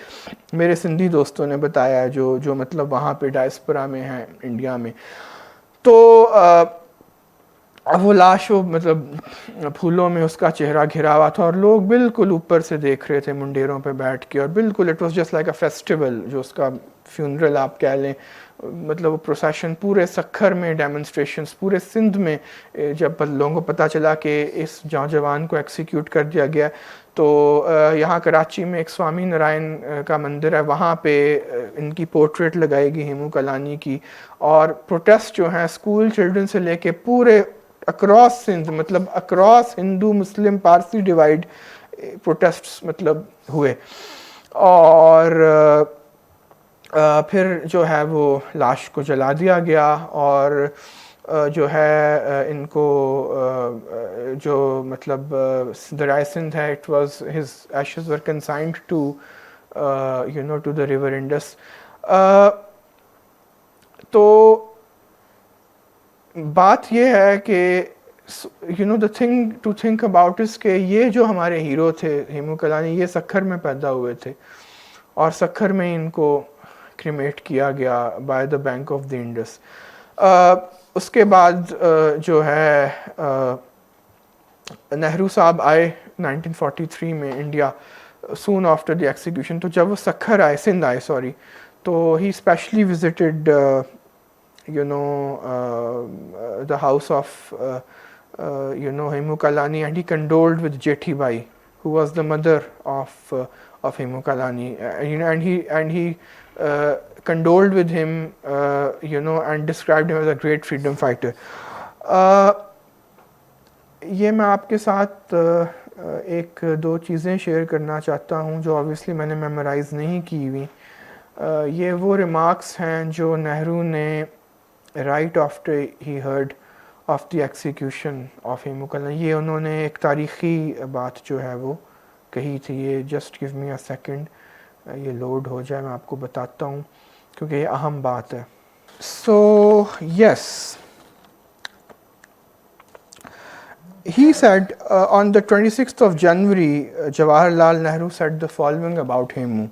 میرے سندھی دوستوں نے بتایا ہے جو مطلب وہاں پہ ڈائسپورا میں ہیں انڈیا میں. تو وہ لاش وہ مطلب پھولوں میں اس کا چہرہ گھرا ہوا تھا اور لوگ بالکل اوپر سے دیکھ رہے تھے منڈیروں پہ بیٹھ کے, اور بالکل it was just like a festival, جو اس کا فیونرل آپ کہہ لیں. مطلب وہ پروسیشن پورے سکھر میں, ڈیمونسٹریشنز پورے سندھ میں. جب لوگوں کو پتہ چلا کہ اس نوجوان کو ایکسیکیوٹ کر دیا گیا, تو یہاں کراچی میں ایک سوامی نارائن کا مندر ہے, وہاں پہ ان کی پورٹریٹ لگائی گئی ہیمو کلانی کی. اور پروٹیسٹ جو ہیں اسکول چلڈرن سے لے کے پورے اکراس سندھ, مطلب اکراس ہندو مسلم پارسی ڈیوائڈ پروٹیسٹس مطلب ہوئے. اور پھر جو ہے وہ لاش کو جلا دیا گیا, اور جو ہے ان کو جو مطلب دریائے سندھ ہے, it was his ashes were consigned to to the river Indus. تو بات یہ ہے کہ the thing to think about is کہ یہ جو ہمارے ہیرو تھے ہیمو کلانی, یہ سکھر میں پیدا ہوئے تھے اور سکھر میں ان کو کریمیٹ کیا گیا by the bank of the Indus. اس کے بعد جو ہے نہرو صاحب آئے 1943 میں India, soon after the execution. تو جب وہ سکھر آئے, سندھ آئے سوری, تو he especially visited the house of Hemu Kalani, and he condoled with Jethi Bai, who was the mother of Hemu Kalani, and he condoled with him, and described him as a great freedom fighter. یہ میں آپ کے ساتھ ایک دو چیزیں شیئر کرنا چاہتا ہوں جو obviously میں نے میمورائز نہیں کی ہوئی. یہ وہ ریمارکس ہیں جو نہرو نے right after he heard of the execution of ہیمو کلانی, یہ انہوں نے ایک تاریخی بات جو ہے وہ کہی تھی. یہ just give me a second, یہ لوڈ ہو جائے, میں آپ کو بتاتا ہوں کیونکہ یہ اہم بات ہے. So yes, he said on the 26th of January, Jawaharlal Nehru said the following about Hemu.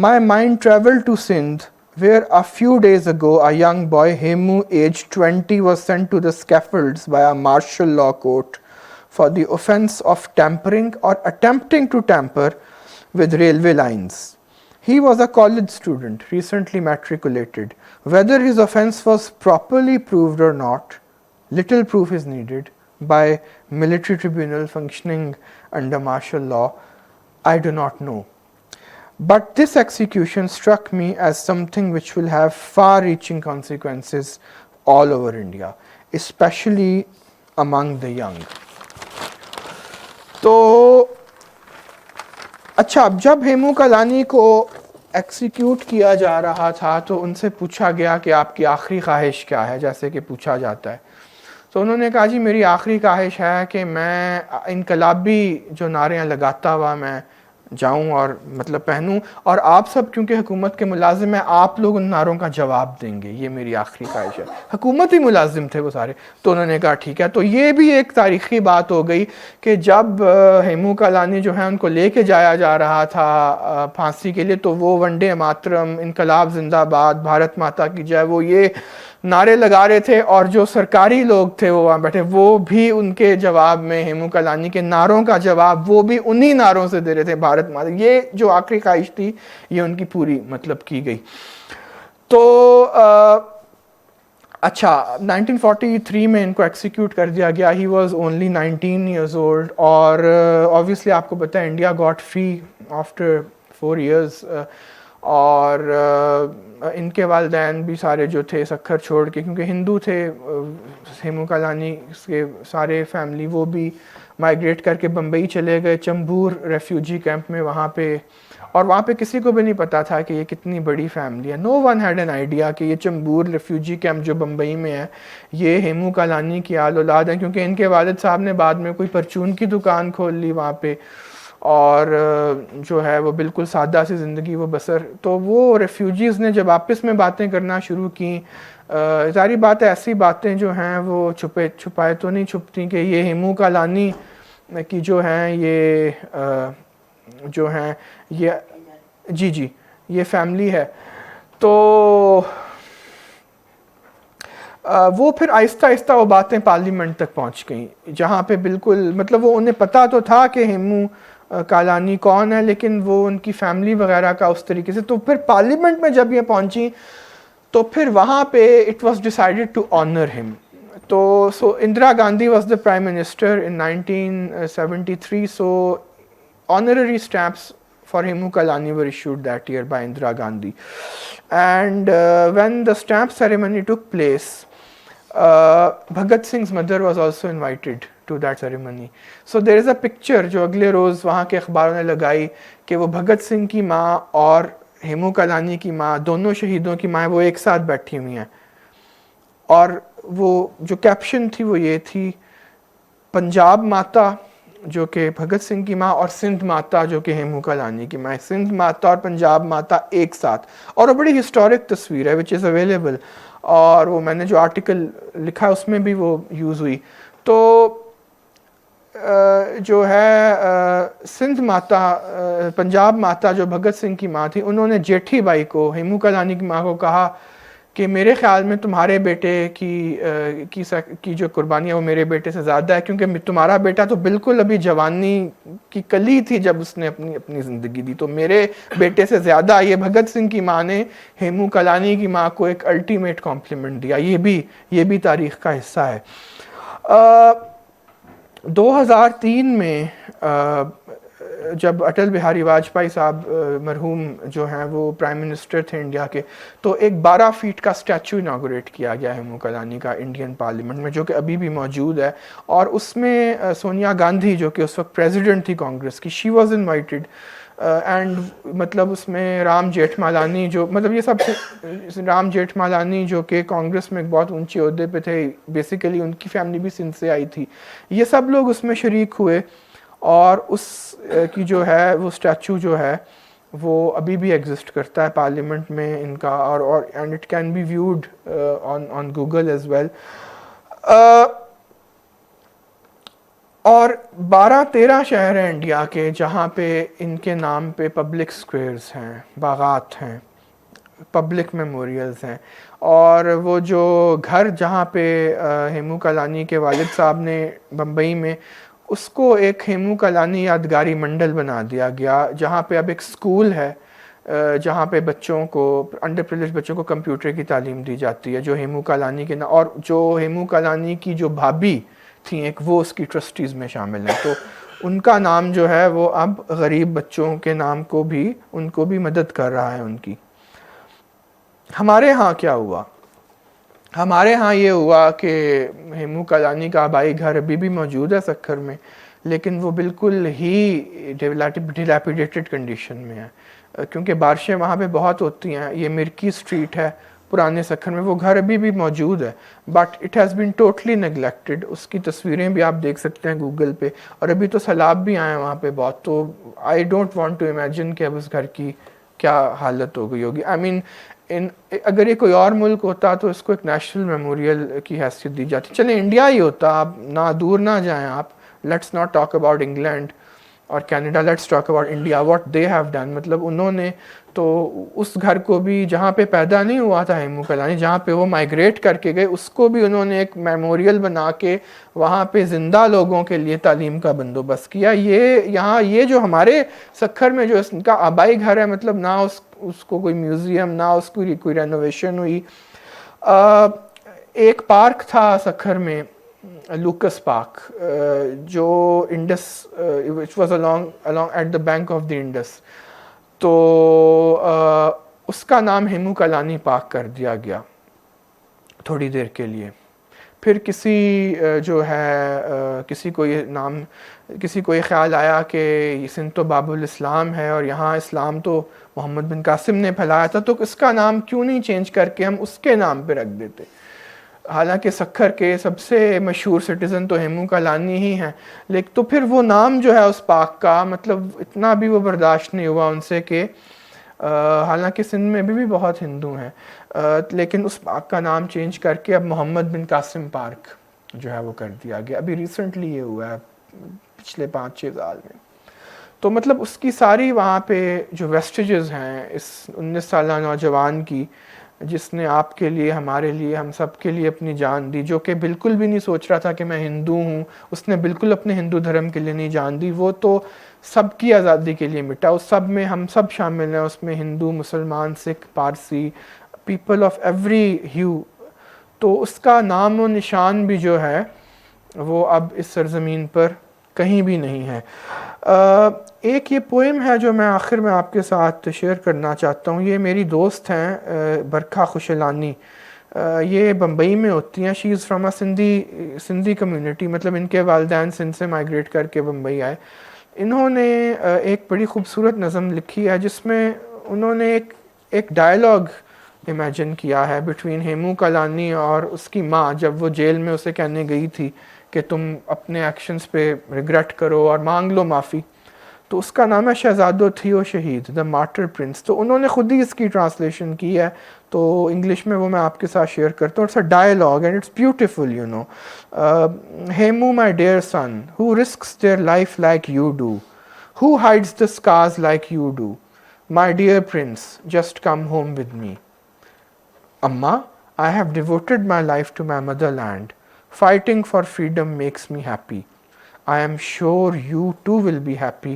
My mind traveled to Sindh, where a few days ago a young boy, Hemu, aged 20, was sent to the scaffolds by a martial law court for the offence of tampering or attempting to tamper with railway lines. He was a college student, recently matriculated. Whether his offence was properly proved or not, little proof is needed by military tribunal functioning under martial law, I do not know. But this execution struck me as something which will have far-reaching consequences all over India, especially among the young. تو اچھا, اب جب ہیمو کلانی کو ایکسیکیوٹ کیا جا رہا تھا تو ان سے پوچھا گیا کہ آپ کی آخری خواہش کیا ہے, جیسے کہ پوچھا جاتا ہے. تو انہوں نے کہا جی میری آخری خواہش ہے کہ میں انقلابی جو نعرے لگاتا ہوا میں جاؤں اور مطلب پہنوں, اور آپ سب کیونکہ حکومت کے ملازم ہیں, آپ لوگ ان نعروں کا جواب دیں گے, یہ میری آخری خواہش ہے. حکومتی ملازم تھے وہ سارے. تو انہوں نے کہا ٹھیک ہے. تو یہ بھی ایک تاریخی بات ہو گئی کہ جب ہیمو کلانی جو ہے ان کو لے کے جایا جا رہا تھا پھانسی کے لیے, تو وہ ونڈے ماترم, انقلاب زندہ باد, بھارت ماتا کی جائے, وہ یہ نعرے لگا رہے تھے. اور جو سرکاری لوگ تھے وہ وہاں بیٹھے, وہ بھی ان کے جواب میں ہیمو کلانی کے نعروں کا جواب وہ بھی انہی نعروں سے دے رہے تھے, بھارت ماتا. یہ جو آخری خواہش تھی یہ ان کی پوری مطلب کی گئی. تو اچھا 1943 میں ان کو ایکسیکیوٹ کر دیا گیا. He was only 19 years old. اور obviously آپ کو پتہ ہے India got free after 4 years. اور ان کے والدین بھی سارے جو تھے سکھر چھوڑ کے, کیونکہ ہندو تھے ہیمو کلانی کے سارے فیملی, وہ بھی مائیگریٹ کر کے بمبئی چلے گئے, چمبور ریفیوجی کیمپ میں وہاں پہ اور وہاں پہ کسی کو بھی نہیں پتا تھا کہ یہ کتنی بڑی فیملی ہے. نو ون ہیڈ این آئیڈیا کہ یہ چمبور ریفیوجی کیمپ جو بمبئی میں ہے یہ ہیمو کالانی کی آل اولاد ہیں, کیونکہ ان کے والد صاحب نے بعد میں کوئی پرچون کی دکان کھول لی وہاں پہ, اور جو ہے وہ بالکل سادہ سی زندگی وہ بسر. تو وہ ریفیوجیز نے جب آپس میں باتیں کرنا شروع کی, ظاہری بات ہے ایسی باتیں جو ہیں وہ چھپائے تو نہیں چھپتی کہ یہ ہیمو کالانی کی جو ہیں یہ جو ہیں یہ جی یہ فیملی ہے. تو وہ پھر آہستہ آہستہ وہ باتیں پارلیمنٹ تک پہنچ گئیں, جہاں پہ بالکل مطلب وہ انہیں پتہ تو تھا کہ ہیمو کالانی کون ہے, لیکن وہ ان کی فیملی وغیرہ کا اس طریقے سے. تو پھر پارلیمنٹ میں جب یہ پہنچی تو پھر وہاں پہ it was decided to honour him. تو so Indira Gandhi was the prime minister in 1973. So honorary stamps for Hemu Kalani were issued that year by Indira Gandhi. And when the stamp ceremony took place, Bhagat Singh's mother was also invited to that ceremony. So there is a picture جو اگلے روز وہاں کے اخباروں نے لگائی کہ وہ بھگت سنگھ کی ماں اور ہیمو کالانی کی ماں, دونوں شہیدوں کی ماں وہ ایک ساتھ بیٹھی ہوئی ہیں, اور وہ جو کیپشن تھی وہ یہ تھی, پنجاب ماتا جو کہ بھگت سنگھ کی ماں اور سندھ ماتا جو کہ ہیمو کالانی کی ماں, سندھ ماتا اور پنجاب ماتا ایک ساتھ. اور وہ بڑی ہسٹورک تصویر ہے وچ از اویلیبل, اور وہ میں نے جو آرٹیکل لکھا اس میں بھی وہ یوز ہوئی. تو جو ہے سندھ ماتا, پنجاب ماتا جو بھگت سنگھ کی ماں تھی, انہوں نے جیٹھی بائی کو, ہیمو کالانی کی ماں کو کہا کہ میرے خیال میں تمہارے بیٹے کی جو قربانی ہے وہ میرے بیٹے سے زیادہ ہے, کیونکہ تمہارا بیٹا تو بالکل ابھی جوانی کی کلی تھی جب اس نے اپنی زندگی دی, تو میرے بیٹے سے زیادہ. یہ بھگت سنگھ کی ماں نے ہیمو کالانی کی ماں کو ایک الٹیمیٹ کمپلیمنٹ دیا. یہ بھی تاریخ کا حصہ ہے. 2003 میں جب اٹل بہاری واجپئی صاحب مرحوم جو ہیں وہ پرائم منسٹر تھے انڈیا کے, تو ایک 12 فیٹ کا اسٹیچو اناگوریٹ کیا گیا ہیمو کالانی کا انڈین پارلیمنٹ میں, جو کہ ابھی بھی موجود ہے. اور اس میں سونیا گاندھی جو کہ اس وقت پریزیڈنٹ تھی کانگریس کی, شی واز انوائٹڈ. اینڈ مطلب اس میں رام جیٹھ مالانی جو مطلب یہ سب رام جیٹھ مالانی جو کہ کانگریس میں ایک بہت اونچے عہدے پہ تھے, بیسیکلی ان کی فیملی بھی سندھ سے آئی تھی, یہ سب لوگ اس میں شریک ہوئے. اور اس کی جو ہے وہ اسٹیچو جو ہے وہ ابھی بھی ایگزسٹ کرتا ہے پارلیمنٹ میں ان کا, اور and it can be viewed on Google as well. اور 12-13 شہر ہیں انڈیا کے جہاں پہ ان کے نام پہ پبلک سکویئرز ہیں, باغات ہیں, پبلک میموریلز ہیں. اور وہ جو گھر جہاں پہ ہیمو کالانی کے والد صاحب نے بمبئی میں, اس کو ایک ہیمو کالانی یادگاری منڈل بنا دیا گیا, جہاں پہ اب ایک سکول ہے جہاں پہ بچوں کو, انڈر پریولیج بچوں کو کمپیوٹر کی تعلیم دی جاتی ہے, جو ہیمو کالانی کے اور جو ہیمو کالانی کی جو بھابھی تھیں ایک, وہ اس کی ٹرسٹیز میں شامل ہیں. تو ان کا نام جو ہے وہ اب غریب بچوں کے نام کو بھی ان کو بھی مدد کر رہا ہے ان کی. ہمارے ہاں کیا ہوا؟ ہمارے ہاں یہ ہوا کہ ہیمو کالانی کا آبائی گھر ابھی بھی موجود ہے سکھر میں, لیکن وہ بالکل ہی ڈیلیپیڈیٹڈ کنڈیشن میں ہے, کیونکہ بارشیں وہاں پہ بہت ہوتی ہیں. یہ مرکی اسٹریٹ ہے پرانے سکھر میں, وہ گھر ابھی بھی موجود ہے, but it has been totally neglected. اس کی تصویریں بھی آپ دیکھ سکتے ہیں گوگل پہ, اور ابھی تو سیلاب بھی آئے ہیں وہاں پہ بہت. تو I don't want to imagine کہ اب اس گھر کی کیا حالت ہو گئی ہوگی. آئی مین اگر یہ کوئی اور ملک ہوتا تو اس کو ایک نیشنل میموریل کی حیثیت دی جاتی. چلیں انڈیا ہی ہوتا, آپ نہ دور نہ جائیں آپ, let's not talk about England اور Canada, let's talk about India, what they have done. مطلب انہوں نے تو اس گھر کو بھی جہاں پہ پیدا نہیں ہوا تھا ہیمو کالانی, جہاں پہ وہ مائگریٹ کر کے گئے, اس کو بھی انہوں نے ایک میموریل بنا کے وہاں پہ زندہ لوگوں کے لیے تعلیم کا بندوبست کیا. یہ جو ہمارے سکھر میں جو اس کا آبائی گھر ہے, مطلب نہ اس کو کوئی میوزیم, نہ اس کو کوئی رینوویشن ہوئی. ایک پارک تھا سکھر میں, لوکس پارک, جو Indus which was along at the bank of the Indus. تو اس کا نام ہیمو کالانی پارک کر دیا گیا تھوڑی دیر کے لیے. پھر کسی جو ہے کسی کو یہ نام کسی کو یہ خیال آیا کہ یہ سندھ تو باب الاسلام ہے اور یہاں اسلام تو محمد بن قاسم نے پھیلایا تھا، تو اس کا نام کیوں نہیں چینج کر کے ہم اس کے نام پہ رکھ دیتے. حالانکہ سکھر کے سب سے مشہور سٹیزن تو ہیمو کالانی ہی ہیں، لیکن تو پھر وہ نام جو ہے اس پاک کا، مطلب اتنا بھی وہ برداشت نہیں ہوا ان سے کہ حالانکہ سندھ میں بھی بہت ہندو ہیں، لیکن اس پارک کا نام چینج کر کے اب محمد بن قاسم پارک جو ہے وہ کر دیا گیا. ابھی ریسنٹلی یہ ہوا ہے پچھلے 5-6 سال میں. تو مطلب اس کی ساری وہاں پہ جو ویسٹیجز ہیں اس 19 سالہ نوجوان کی، جس نے آپ کے لیے، ہمارے لیے، ہم سب کے لیے اپنی جان دی، جو کہ بالکل بھی نہیں سوچ رہا تھا کہ میں ہندو ہوں، اس نے بالکل اپنے ہندو دھرم کے لیے نہیں جان دی، وہ تو سب کی آزادی کے لیے مٹا. اس سب میں ہم سب شامل ہیں، اس میں ہندو، مسلمان، سکھ، پارسی، پیپل آف ایوری ہیو. تو اس کا نام و نشان بھی جو ہے وہ اب اس سرزمین پر کہیں بھی نہیں ہے. ایک یہ پوئم ہے جو میں آخر میں آپ کے ساتھ شیئر کرنا چاہتا ہوں. یہ میری دوست ہیں برکھا خوشلانی، یہ بمبئی میں ہوتی ہیں. She is from a Sindhi community, مطلب ان کے والدین سندھ سے مائیگریٹ کر کے بمبئی آئے. انہوں نے ایک بڑی خوبصورت نظم لکھی ہے جس میں انہوں نے ایک ڈائلاگ امیجن کیا ہے بٹوین ہیمو کالانی اور اس کی ماں، جب وہ جیل میں اسے کہنے گئی تھی کہ تم اپنے ایکشنز پہ ریگریٹ کرو اور مانگ لو معافی. تو اس کا نام ہے شہزادو تھیو شہید، دا مارٹر پرنس. تو انہوں نے خود ہی اس کی ٹرانسلیشن کی ہے، تو انگلش میں وہ میں آپ کے ساتھ شیئر کرتا ہوں. It's a dialogue and it's beautiful you know. Hemu my dear son who risks their life like you do, who hides the scars like you do, my dear prince just come home with me. Amma, I have devoted my life to my motherland. Fighting for freedom makes me happy. I am sure you too will be happy.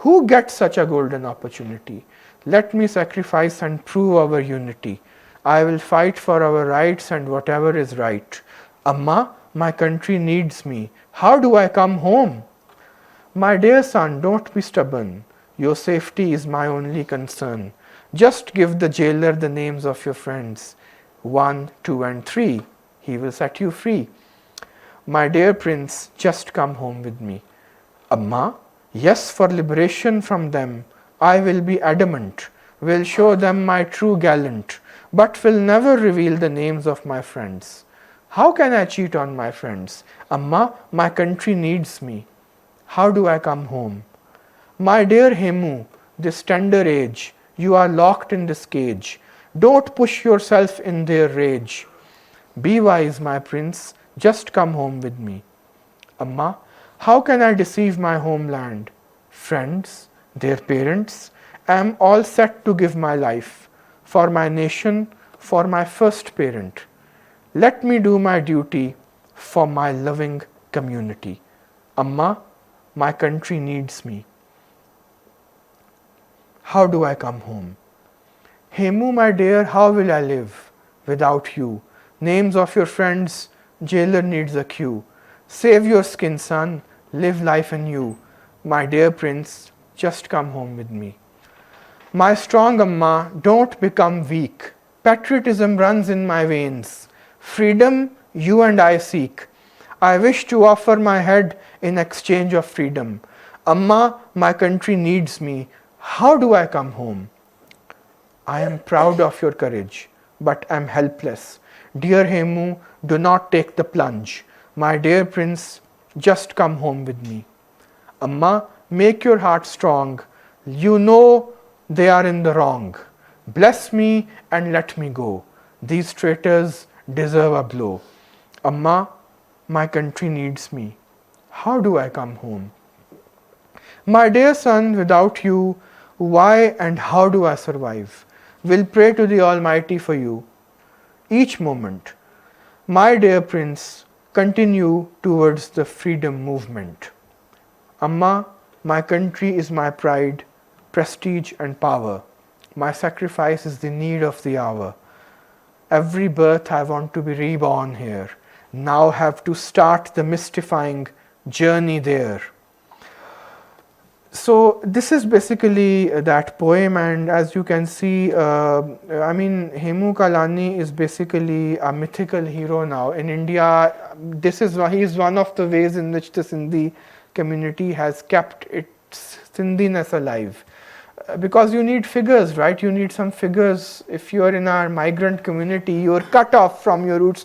Who gets such a golden opportunity? Let me sacrifice and prove our unity. I will fight for our rights and whatever is right. Amma, my country needs me. How do I come home? My dear son, don't be stubborn. Your safety is my only concern. Just give the jailer the names of your friends. 1, 2 and 3. He will set you free. My dear prince, just come home with me. Amma, yes, for liberation from them, I will be adamant, will show them my true gallant, but will never reveal the names of my friends. How can I cheat on my friends? Amma, my country needs me. How do I come home? My dear Hemu, this tender age, you are locked in this cage. Don't push yourself in their rage. Be wise, my prince, just come home with me. Amma, how can I deceive my homeland? Friends, their parents, I am all set to give my life for my nation, for my first parent. Let me do my duty for my loving community. Amma, my country needs me. How do I come home? Hemu, my dear, how will I live without you? Names of your friends, jailer needs a queue. Save your skin, son, live life anew. My dear prince, just come home with me. My strong Amma, don't become weak. Patriotism runs in my veins. Freedom, you and I seek. I wish to offer my head in exchange of freedom. Amma, my country needs me. How do I come home? I am proud of your courage, but am helpless. Dear Hemu, do not take the plunge. My dear prince, just come home with me. Amma, make your heart strong. You know they are in the wrong. Bless me and let me go. These traitors deserve a blow. Amma, my country needs me. How do I come home? My dear son, without you, why and how do I survive? Will pray to the Almighty for you each moment. My dear prince, continue towards the freedom movement. Amma, my country is my pride, prestige and power. My sacrifice is the need of the hour. Every birth I want to be reborn here. Now have to start the mystifying journey there. So this is basically that poem, and as you can see, Hemu Kalani is basically a mythical hero now in India. He is one of the ways in which the Sindhi community has kept its Sindhiness alive. Because you need figures, right? You need some figures. If you're in our migrant community, you're cut off from your roots.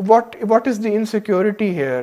what is the insecurity here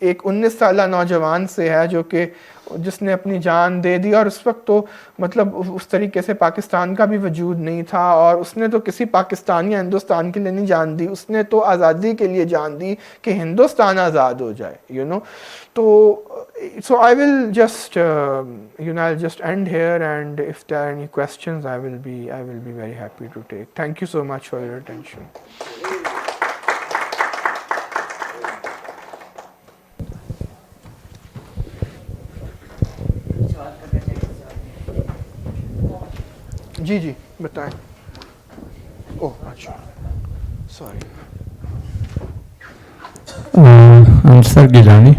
ایک 19 سالہ نوجوان سے ہے جو کہ جس نے اپنی جان دے دی, اور اس وقت تو مطلب اس طریقے سے پاکستان کا بھی وجود نہیں تھا, اور اس نے تو کسی پاکستان یا ہندوستان کے لیے نہیں جان دی, اس نے تو آزادی کے لیے جان دی کہ ہندوستان آزاد ہو جائے, یو نو. تو so I will just I'll just end here, and if there are any questions I will be very happy to take. Thank you so much for your attention. جی بتائیں. اوہ اچھا سوری. انصر گیلانی.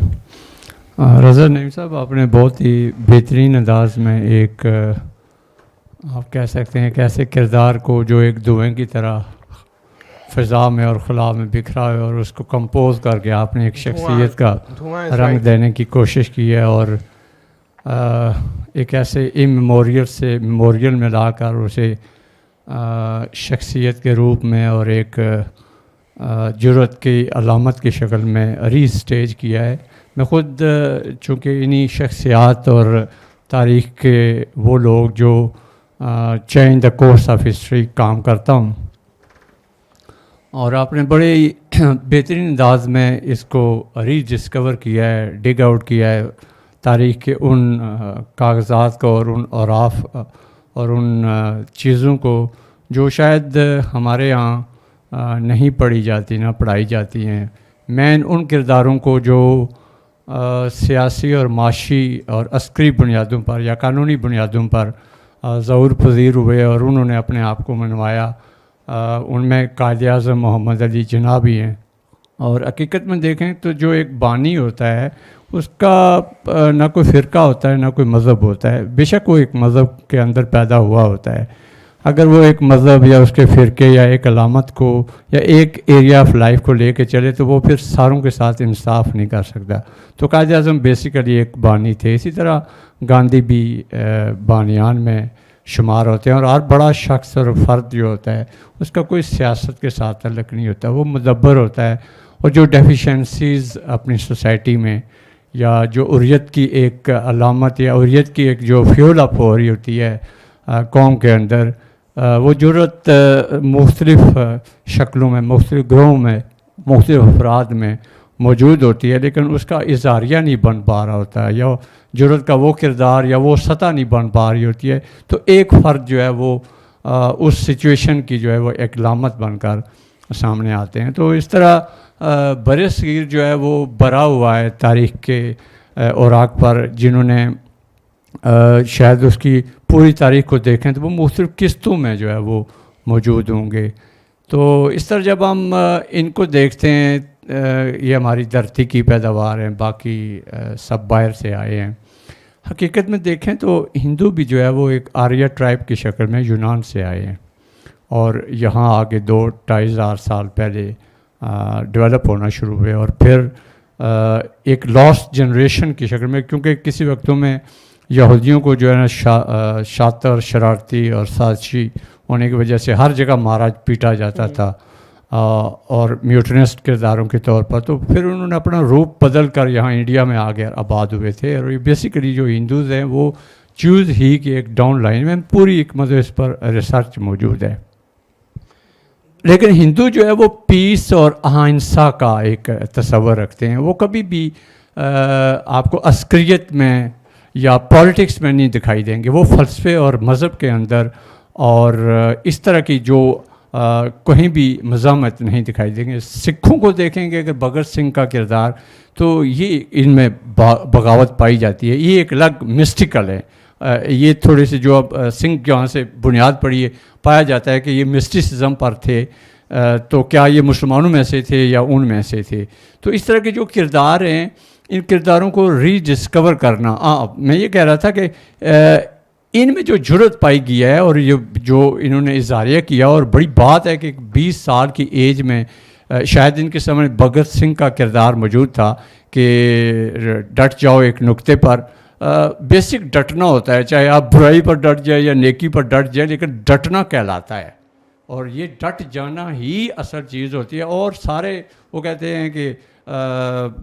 رضا نعیم صاحب, آپ نے بہت ہی بہترین انداز میں ایک آپ کہہ سکتے ہیں کہ ایسے کردار کو جو ایک دھوئیں کی طرح فضا میں اور خلا میں بکھرا ہے, اور اس کو کمپوز کر کے آپ نے ایک شخصیت کا رنگ دینے کی کوشش کی ہے, اور ایک ایسے میموریل سے میموریل میں لا کر اسے شخصیت کے روپ میں اور ایک جرأت کی علامت کی شکل میں ری اسٹیج کیا ہے. میں خود چونکہ انہی شخصیات اور تاریخ کے وہ لوگ جو change the course of history کام کرتا ہوں, اور آپ نے بڑے بہترین انداز میں اس کو ری ڈسکور کیا ہے, ڈگ آؤٹ کیا ہے تاریخ کے ان کاغذات کو اور ان اوراف اور ان چیزوں کو جو شاید ہمارے یہاں نہیں پڑھی جاتی, نہ پڑھائی جاتی ہیں. مین ان کرداروں کو جو سیاسی اور معاشی اور عسکری بنیادوں پر یا قانونی بنیادوں پر ظہور پذیر ہوئے اور انہوں نے اپنے آپ کو منوایا, ان میں قائد اعظم محمد علی جناح بھی ہیں. اور حقیقت میں دیکھیں تو جو ایک بانی ہوتا ہے اس کا نہ کوئی فرقہ ہوتا ہے نہ کوئی مذہب ہوتا ہے. بے شک وہ ایک مذہب کے اندر پیدا ہوا ہوتا ہے, اگر وہ ایک مذہب یا اس کے فرقے یا ایک علامت کو یا ایک ایریا آف لائف کو لے کے چلے تو وہ پھر ساروں کے ساتھ انصاف نہیں کر سکتا. تو قائد اعظم بیسیکلی ایک بانی تھے. اسی طرح گاندھی بھی بانیان میں شمار ہوتے ہیں, اور ہر بڑا شخص اور فرد جو ہوتا ہے اس کا کوئی سیاست کے ساتھ تعلق نہیں ہوتا, وہ مدبر ہوتا ہے. اور جو ڈیفیشنسیز اپنی سوسائٹی میں یا جو عریت کی ایک علامت یا عریت کی ایک جو فیول اپ ہو رہی ہوتی ہے قوم کے اندر, وہ جرأت مختلف شکلوں میں, مختلف گروہوں میں, مختلف افراد میں موجود ہوتی ہے, لیکن اس کا اظہاریہ نہیں بن پا رہا ہوتا ہے, یا جرأت کا وہ کردار یا وہ سطح نہیں بن پا رہی ہوتی ہے. تو ایک فرد جو ہے وہ اس سچویشن کی جو ہے وہ ایک علامت بن کر سامنے آتے ہیں. تو اس طرح بر صغیر جو ہے وہ بھرا ہوا ہے تاریخ کے اوراق پر, جنہوں نے شاید اس کی پوری تاریخ کو دیکھیں تو وہ مختلف قسطوں میں جو ہے وہ موجود ہوں گے. تو اس طرح جب ہم ان کو دیکھتے ہیں, یہ ہماری دھرتی کی پیداوار ہیں, باقی سب باہر سے آئے ہیں. حقیقت میں دیکھیں تو ہندو بھی جو ہے وہ ایک آریہ ٹرائب کی شکل میں یونان سے آئے ہیں, اور یہاں آگے 2-2.5 سال پہلے ڈیولپ ہونا شروع ہوئے, اور پھر ایک لاسٹ جنریشن کی شکل میں, کیونکہ کسی وقتوں میں یہودیوں کو جو ہے نا شاطر, شرارتی اور سازشی ہونے کی وجہ سے ہر جگہ مارا پیٹا جاتا تھا, اور میوٹنسٹ کرداروں کے طور پر. تو پھر انہوں نے اپنا روپ بدل کر یہاں انڈیا میں آ کر آباد ہوئے تھے. اور یہ بیسیکلی جو ہندوز ہیں وہ جوز ہی کی ایک ڈاؤن لائن میں, پوری ایک مطلب اس پر ریسرچ موجود ہے. لیکن ہندو جو ہے وہ پیس اور اہنسا کا ایک تصور رکھتے ہیں. وہ کبھی بھی آپ کو عسکریت میں یا پالیٹکس میں نہیں دکھائی دیں گے. وہ فلسفے اور مذہب کے اندر اور اس طرح کی جو کہیں بھی مزاحمت نہیں دکھائی دیں گے. سکھوں کو دیکھیں گے اگر بھگت سنگھ کا کردار, تو یہ ان میں بغاوت پائی جاتی ہے. یہ ایک الگ مسٹیکل ہے. یہ تھوڑے سے جو اب سنگھ جہاں سے بنیاد پڑی ہے, پایا جاتا ہے کہ یہ مسٹیسزم پر تھے. تو کیا یہ مسلمانوں میں سے تھے یا ان میں سے تھے؟ تو اس طرح کے جو کردار ہیں, ان کرداروں کو ری ڈسکور کرنا. میں یہ کہہ رہا تھا کہ ان میں جو جرأت پائی گئی ہے اور یہ جو انہوں نے اظہاریہ کیا, اور بڑی بات ہے کہ 20 سال کی ایج میں شاید ان کے سامنے بھگت سنگھ کا کردار موجود تھا کہ ڈٹ جاؤ ایک نقطے پر. بیسک ڈٹنا ہوتا ہے, چاہے آپ برائی پر ڈٹ جائے یا نیکی پر ڈٹ جائے, لیکن ڈٹنا کہلاتا ہے. اور یہ ڈٹ جانا ہی اصل چیز ہوتی ہے. اور سارے وہ کہتے ہیں کہ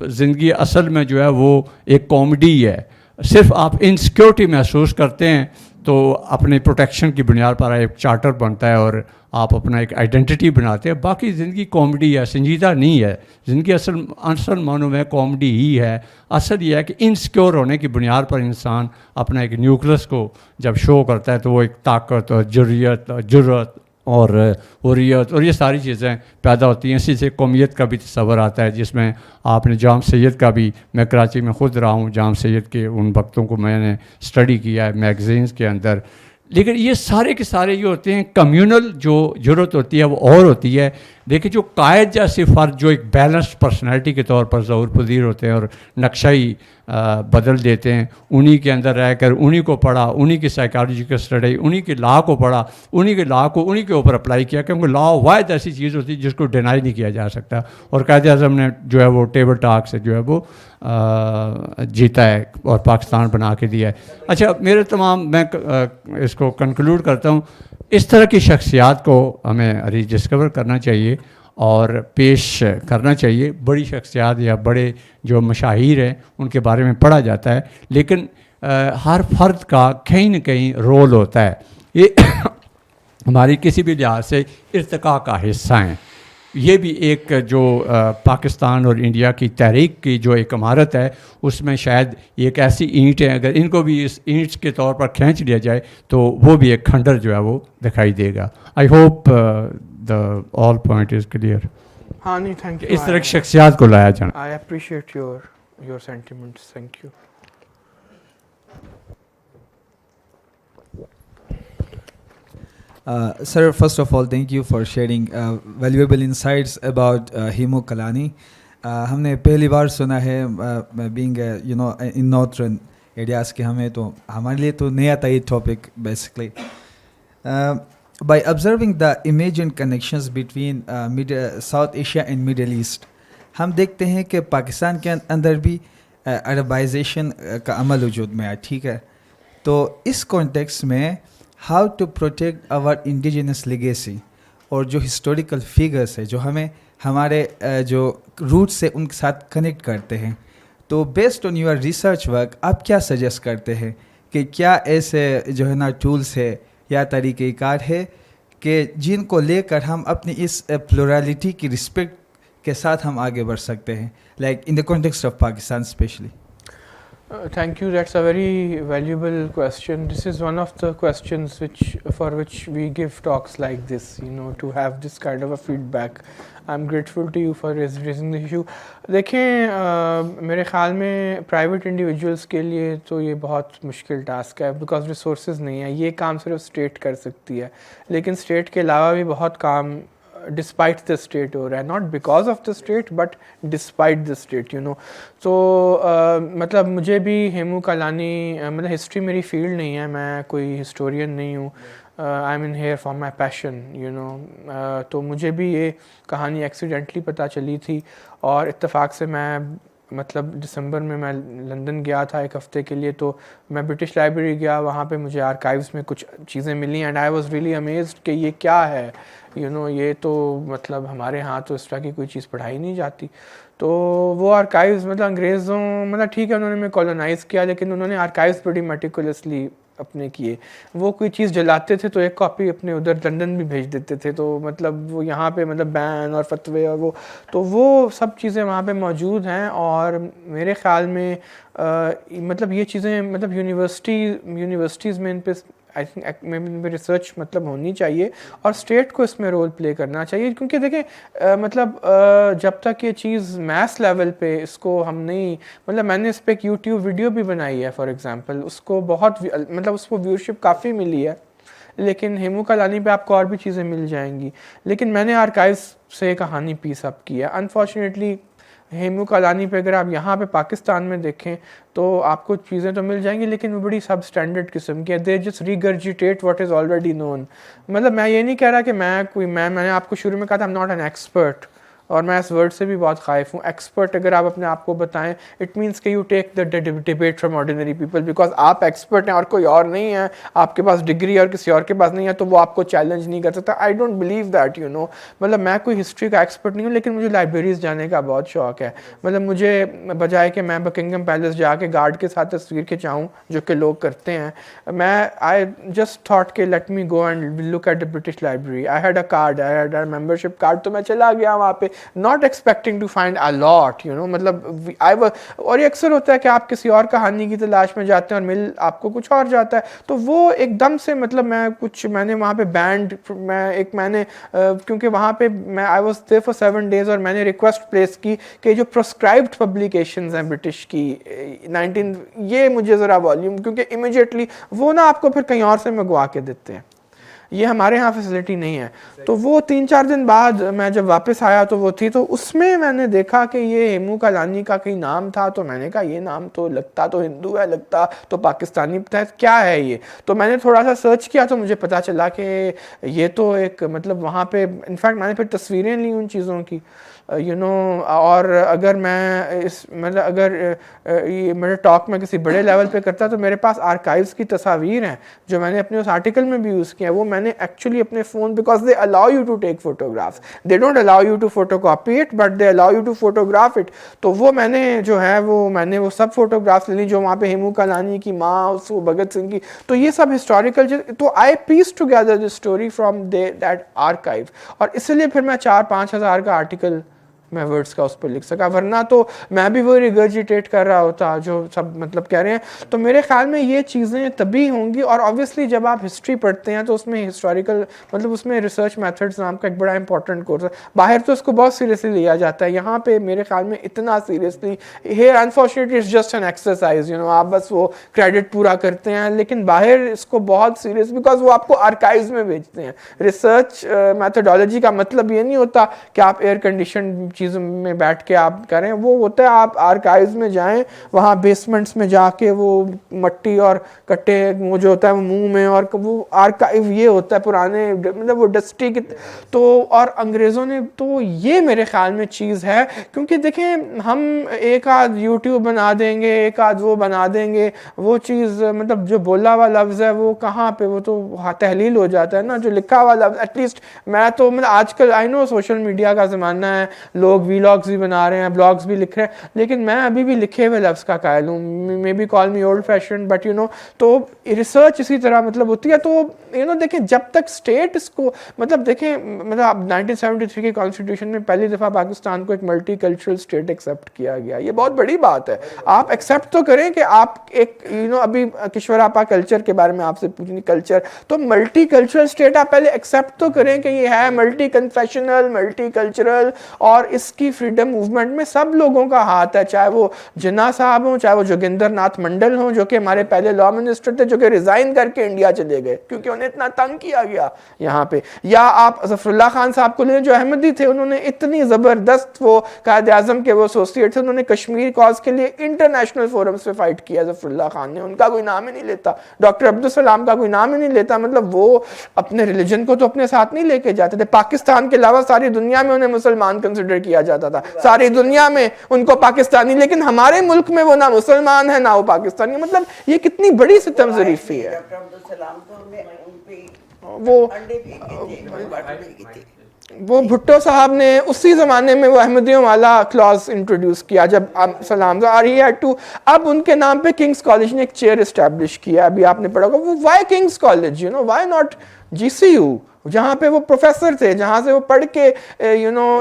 زندگی اصل میں جو ہے وہ ایک کامیڈی ہے. صرف آپ انسیکیورٹی محسوس کرتے ہیں تو اپنے پروٹیکشن کی بنیاد پر ایک چارٹر بنتا ہے اور آپ اپنا ایک آئیڈینٹی بناتے ہیں. باقی زندگی کامیڈی ہے, سنجیدہ نہیں ہے. زندگی اصل معنوں میں کامیڈی ہی ہے. اصل یہ ہے کہ انسیکیور ہونے کی بنیاد پر انسان اپنا ایک نیوکلس کو جب شو کرتا ہے تو وہ ایک طاقت اور جرأت اور حریت اور یہ ساری چیزیں پیدا ہوتی ہیں. اسی سے قومیت کا بھی تصور آتا ہے, جس میں آپ نے جام سید کا بھی, میں کراچی میں خود رہا ہوں, جام سید کے ان وقتوں کو میں نے اسٹڈی کیا ہے میگزینس کے اندر. لیکن یہ سارے کے سارے یہ ہوتے ہیں کمیونل جو جرت ہوتی ہے وہ اور ہوتی ہے. دیکھیں جو قائد جیسے فرد جو ایک بیلنسڈ پرسنالٹی کے طور پر ظہور پذیر ہوتے ہیں اور نقشہ ہی بدل دیتے ہیں, انہی کے اندر رہ کر انہی کو پڑھا, انہی کی سائیکالوجی کا اسٹڈی, انہی کے لا کو پڑھا, انہی کے لا کو انہی کے اوپر اپلائی کیا, کیونکہ لا واحد ایسی چیز ہوتی ہے جس کو ڈینائی نہیں کیا جا سکتا. اور قائد اعظم نے جو ہے وہ ٹیبل ٹاک سے جو ہے وہ جیتا ہے اور پاکستان بنا کے دیا ہے. اچھا میرے تمام, میں اس کو کنکلوڈ کرتا ہوں, اس طرح کی شخصیات کو ہمیں ڈسکور کرنا چاہیے اور پیش کرنا چاہیے. بڑی شخصیات یا بڑے جو مشاہیر ہیں ان کے بارے میں پڑھا جاتا ہے, لیکن ہر فرد کا کہیں نہ کہیں رول ہوتا ہے. یہ ہماری کسی بھی لحاظ سے ارتقاء کا حصہ ہیں. یہ بھی ایک جو پاکستان اور انڈیا کی تحریک کی جو ایک عمارت ہے, اس میں شاید ایک ایسی اینٹ ہے, اگر ان کو بھی اس اینٹس کے طور پر کھینچ لیا جائے تو وہ بھی ایک کھنڈر جو ہے وہ دکھائی دے گا. I hope the all point is clear. ہاں نہیں, تھینک یو. اس طرح کی شخصیات کو لایا جانا. I appreciate your sentiments. Thank you. Sir, first of all, thank you for sharing valuable insights about Hemu Kalani. ہم نے پہلی بار سنا ہے being in northern areas کہ ہمیں تو ہمارے لیے تو نیا تھا یہ topic basically. By observing the imagined connections between South Asia and Middle East, ہم دیکھتے ہیں کہ پاکستان کے اندر بھی عربائزیشن کا عمل وجود میں آیا. ٹھیک ہے, تو اس کانٹیکس میں how to protect our indigenous legacy اور جو ہسٹوریکل فیگرس ہے جو ہمیں ہمارے جو روٹس سے ان کے ساتھ کنیکٹ کرتے ہیں, تو based on your research work آپ کیا سجیسٹ کرتے ہیں کہ کیا ایسے جو ہے نا ٹولس ہے یا طریقہ کار ہے کہ جن کو لے کر ہم اپنی اس پلورالٹی کی رسپیکٹ کے ساتھ ہم آگے بڑھ سکتے ہیں, like in the context of Pakistan especially. Thank you. That's a very valuable question. This is one of the questions for which we give talks like this, to have this kind of a feedback. I'm grateful to you for raising the issue. دیکھیں میرے خیال میں پرائیویٹ انڈیویجولس کے لیے تو یہ بہت مشکل ٹاسک ہے, بیکاز ریسورسز نہیں ہیں. یہ کام صرف اسٹیٹ کر سکتی ہے, لیکن اسٹیٹ کے علاوہ بھی بہت کام ڈسپائٹ دا اسٹیٹ ہو رہا ہے, not because of the state but despite the state. تو مطلب مجھے بھی ہیمو کلانی, مطلب ہسٹری میری فیلڈ نہیں ہے, میں کوئی ہسٹورین نہیں ہوں, I am in here for my passion. تو مجھے بھی یہ کہانی ایکسیڈنٹلی پتہ چلی تھی, اور اتفاق سے میں مطلب دسمبر میں لندن گیا تھا ایک ہفتے کے لیے, تو میں برٹش لائبریری گیا, وہاں پہ مجھے آرکائیوز میں کچھ چیزیں ملی, and I was really amazed کہ یہ کیا ہے. یہ تو مطلب ہمارے ہاں تو اس طرح کی کوئی چیز پڑھائی نہیں جاتی. تو وہ آرکائیوز مطلب انگریزوں, مطلب ٹھیک ہے انہوں نے ہمیں کالونائز کیا, لیکن انہوں نے آرکائیوز بڑی میٹیکولسلی اپنے کیے. وہ کوئی چیز جلاتے تھے تو ایک کاپی اپنے ادھر لندن بھی بھیج دیتے تھے, تو مطلب وہ یہاں پہ مطلب بین اور فتوے اور وہ, تو وہ سب چیزیں وہاں پہ موجود ہیں. اور میرے خیال میں مطلب یہ چیزیں مطلب یونیورسٹیز میں ان پہ آئی تھنک ریسرچ مطلب ہونی چاہیے, اور اسٹیٹ کو اس میں رول پلے کرنا چاہیے. کیونکہ دیکھیں مطلب جب تک یہ چیز میس لیول پہ اس کو ہم نہیں, مطلب میں نے اس پہ ایک یوٹیوب ویڈیو بھی بنائی ہے فار ایگزامپل, اس کو بہت مطلب اس کو ویورشپ کافی ملی ہے, لیکن ہیمو کلانی پہ آپ کو اور بھی چیزیں مل جائیں گی. لیکن میں نے آرکائیوز سے کہانی پیس اپ کی ہے. انفارچونیٹلی ہیمو کلانی پہ اگر آپ یہاں پہ پاکستان میں دیکھیں تو آپ کو چیزیں تو مل جائیں گی, لیکن وہ بڑی سب اسٹینڈرڈ قسم کی ہے. They just regurgitate what is already known. مطلب میں یہ نہیں کہہ رہا کہ میں نے آپ کو شروع میں کہا تھا I'm not an expert اور میں اس ورڈ سے بھی بہت خائف ہوں. ایکسپرٹ اگر آپ اپنے آپ کو بتائیں اٹ مینس کہ you take the debate from ordinary people, because آپ ایکسپرٹ ہیں اور کوئی اور نہیں ہے, آپ کے پاس ڈگری اور کسی اور کے پاس نہیں ہے تو وہ آپ کو چیلنج نہیں کر سکتا. I don't believe that you know, مطلب میں کوئی ہسٹری کا ایکسپرٹ نہیں ہوں لیکن مجھے لائبریریز جانے کا بہت شوق ہے. مطلب مجھے بجائے کہ میں بکنگم پیلس جا کے گارڈ کے ساتھ تصویر کھنچاؤں جو کہ لوگ کرتے ہیں, میں آئی جسٹ تھاٹ کہ let me go and look at the British library. I had a card, I had a membership card, تو میں چلا گیا وہاں پہ not expecting to find a lot you know. مطلب اور یہ اکثر ہوتا ہے کہ آپ کسی اور کہانی کی تلاش میں جاتے ہیں اور مل آپ کو کچھ اور جاتا ہے, تو وہ ایک دم سے مطلب میں نے وہاں پہ بینڈ میں نے کیونکہ وہاں پہ میں I was there for 7 days اور میں نے ریکویسٹ پلیس کی کہ جو پروسکرائبڈ پبلیکیشنز ہیں برٹش کی 19 یہ مجھے ذرا والیوم, کیونکہ امیجیٹلی وہ نا آپ کو پھر کہیں اور سے منگوا کے دیتے ہیں, یہ ہمارے ہاں فیسلٹی نہیں ہے. تو وہ 3-4 دن بعد میں جب واپس آیا تو وہ تھی, تو اس میں نے دیکھا کہ یہ ہیمو کلانی کا کہیں نام تھا, تو میں نے کہا یہ نام تو لگتا تو ہندو ہے, لگتا تو پاکستانی ہے, کیا ہے یہ. تو میں نے تھوڑا سا سرچ کیا تو مجھے پتا چلا کہ یہ تو ایک مطلب وہاں پہ انفیکٹ میں نے پھر تصویریں لی ان چیزوں کی یو نو. اور اگر میں مطلب اگر یہ میرے ٹاک میں کسی بڑے لیول پہ کرتا تو میرے پاس آرکائیوز کی تصاویر ہیں جو میں نے اپنے اس آرٹیکل میں بھی یوز کیا. وہ میں نے ایکچولی اپنے phone, because they allow you to take photographs, they don't allow you to photocopy it but they allow you to photograph it. تو وہ میں نے جو ہے میں نے وہ سب فوٹوگرافس لے لی جو وہاں پہ ہیمو کلانی کی ماں, بھگت سنگھ کی, تو یہ سب ہسٹوریکل. تو I piece together the story from that archive, اور اس لیے پھر میں 4-5 ہزار کا آرٹیکل میں ورڈز کا اس پہ لکھ سکا, ورنہ تو میں بھی وہ ریگرجیٹیٹ کر رہا ہوتا جو سب مطلب کہہ رہے ہیں. تو میرے خیال میں یہ چیزیں تبھی ہوں گی, اور آبویسلی جب آپ ہسٹری پڑھتے ہیں تو اس میں ہسٹوریکل مطلب اس میں ریسرچ میتھڈز نام کا ایک بڑا امپورٹنٹ کورس ہے. باہر تو اس کو بہت سیریسلی لیا جاتا ہے, یہاں پہ میرے خیال میں اتنا seriously here unfortunately it's just an exercise you know, آپ بس وہ کریڈٹ پورا کرتے ہیں, لیکن باہر اس کو بہت سیریس, بیکاز وہ آپ کو آرکائیوز میں بھیجتے ہیں. ریسرچ میتھڈالوجی کا مطلب یہ نہیں ہوتا کہ آپ ایئر کنڈیشن چیزوں میں بیٹھ کے آپ کریں, وہ ہوتا ہے آپ آرکائیوز میں جائیں, وہاں بیسمنٹس میں جا کے وہ مٹی اور کٹے وہ جو ہوتا ہے وہ منہ میں, اور وہ آرکائیو یہ ہوتا ہے پرانے مطلب وہ ڈسٹی کی. تو اور انگریزوں نے تو یہ میرے خیال میں چیز ہے, کیونکہ دیکھیں ہم ایک آدھ یوٹیوب بنا دیں گے, ایک آدھ وہ بنا دیں گے, وہ چیز مطلب جو بولا ہوا لفظ ہے وہ کہاں پہ وہ تو تحلیل ہو جاتا ہے نا, جو لکھا ہوا لفظ. ایٹ لیسٹ میں تو مطلب آج کل آئی نو سوشل میڈیا کا زمانہ ہے, لوگ ویلاگز بھی بنا رہے ہیں, بلاگز بھی لکھ رہے ہیں, لیکن میں ابھی بھی لکھے ہوئے لفظ کا قائل ہوں. Maybe call me old fashion but you know. تو ریسرچ اسی طرح مطلب ہوتی ہے. تو یو نو دیکھیں جب تک اسٹیٹ اس کو مطلب دیکھیں مطلب 1973 کی کانسٹیٹیوشن میں پہلی دفعہ پاکستان کو ایک ملٹی کلچرل اسٹیٹ ایکسیپٹ کیا گیا, یہ بہت بڑی بات ہے. آپ ایکسیپٹ تو کریں کہ آپ ایک یو نو ابھی کشور آپا کلچر کے بارے میں آپ سے پوچھنی, کلچر تو ملٹی کلچرل اسٹیٹ آپ پہلے ایکسیپٹ تو کریں کہ یہ ہے ملٹی کنفیشنل ملٹی کلچرل, اور اس کی فریڈم موومنٹ میں سب لوگوں کا ہاتھ ہے, چاہے وہ جناح صاحب ہوں, چاہے وہ جوگندر ناتھ منڈل ہوں جو کہ ہمارے پہلے لا منسٹر تھے, جو کہ ریزائن کر کے انڈیا چلے گئے کیونکہ انہیں اتنا تنگ کیا گیا یہاں پہ, یا آپ ظفر اللہ خان صاحب کو لیں جو احمدی تھے, انہوں نے اتنی زبردست وہ قائد اعظم کے وہ ایسوسیٹ تھے, انہوں نے کشمیر کاز کے لیے انٹرنیشنل فورمز پہ فائٹ کیا. ظفر اللہ خان نے, ان کا کوئی نام ہی نہیں لیتا, ڈاکٹر عبدالسلام کا کوئی نام ہی نہیں لیتا, مطلب وہ اپنے ریلیجن کو تو اپنے ساتھ نہیں لے کے جاتے تھے. پاکستان کے علاوہ ساری دنیا میں انہیں مسلمان کنسیڈر کیا جاتا تھا, ساری دنیا میں ان کو پاکستانی, لیکن ہمارے ملک میں وہ نہ مسلمان ہے نہ وہ پاکستانی. مطلب یہ کتنی بڑی ستم ظریفی ہے. وہ بھٹو صاحب نے اسی زمانے میں وہ احمدیوں والا کلاز انٹروڈیوس کیا جب سلام اب ان کے نام پہ کنگز کالج نے ایک چیئر اسٹیبلش کیا, ابھی آپ نے پڑھا ہوگا. وہ why King's college you know, why not GCU, جہاں پہ وہ پروفیسر تھے, جہاں سے وہ پڑھ کے یو نو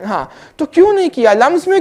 ہاں, تو کیوں نہیں کیا؟ لمز میں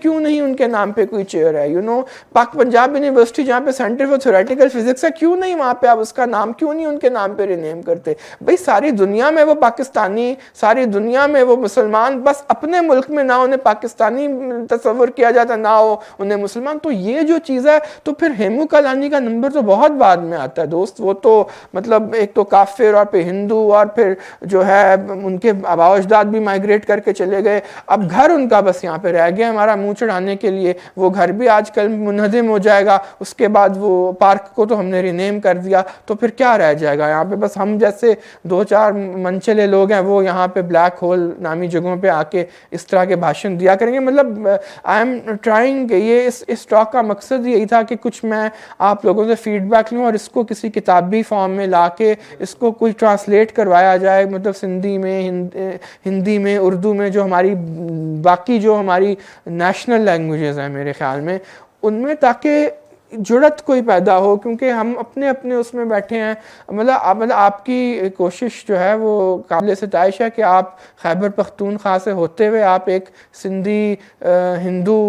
کیوں نہیں ان کے نام پہ کوئی چیئر ہے یو نو. پنجاب یونیورسٹی جہاں پہ سینٹر فار تھیوریٹیکل فزکس ہے, کیوں نہیں وہاں پہ آپ اس کا نام کیوں نہیں ان کے نام پہ رینیم کرتے؟ بھائی ساری دنیا میں وہ پاکستانی, ساری دنیا میں وہ مسلمان, بس اپنے ملک میں نہ انہیں پاکستانی تصور کیا جاتا نہ ہو انہیں مسلمان. تو یہ جو چیز ہے, تو پھر ہیمو کلانی کا نمبر تو بہت بعد میں آتا ہے دوست. وہ تو مطلب ایک تو کافر اور پہ ہندو, اور پھر جو ہے ان کے آباء و اجداد بھی مائگریٹ کر کے چلے گئے, اب گھر ان کا بس یہاں پہ رہ گیا ہمارا منہ چڑھانے کے لیے. وہ گھر بھی آج کل منہدم ہو جائے گا, اس کے بعد وہ پارک کو تو ہم نے رینیم کر دیا, تو پھر کیا رہ جائے گا یہاں پہ؟ بس ہم جیسے 2-4 منچلے لوگ ہیں وہ یہاں پہ بلیک ہول نامی جگہوں پہ آ کے اس طرح کے بھاشن دیا کریں گے. مطلب آئی ایم ٹرائنگ, یہ اس ٹاک کا مقصد یہی تھا کہ کچھ میں آپ لوگوں سے فیڈ بیک لوں اور اس کو کسی کتابی فارم میں لا کے اس کو کوئی ٹرانسلیٹ کروایا جائے, مطلب سندھی میں, ہندی میں, اردو میں, جو ہماری باقی جو ہماری نیشنل لینگویجز ہیں میرے خیال میں ان میں, تاکہ جڑت کوئی پیدا ہو, کیونکہ ہم اپنے اپنے اس میں بیٹھے ہیں. مطلب آپ کی کوشش جو ہے وہ قابل ستائش ہے کہ آپ خیبر پختونخوا سے ہوتے ہوئے آپ ایک سندھی ہندو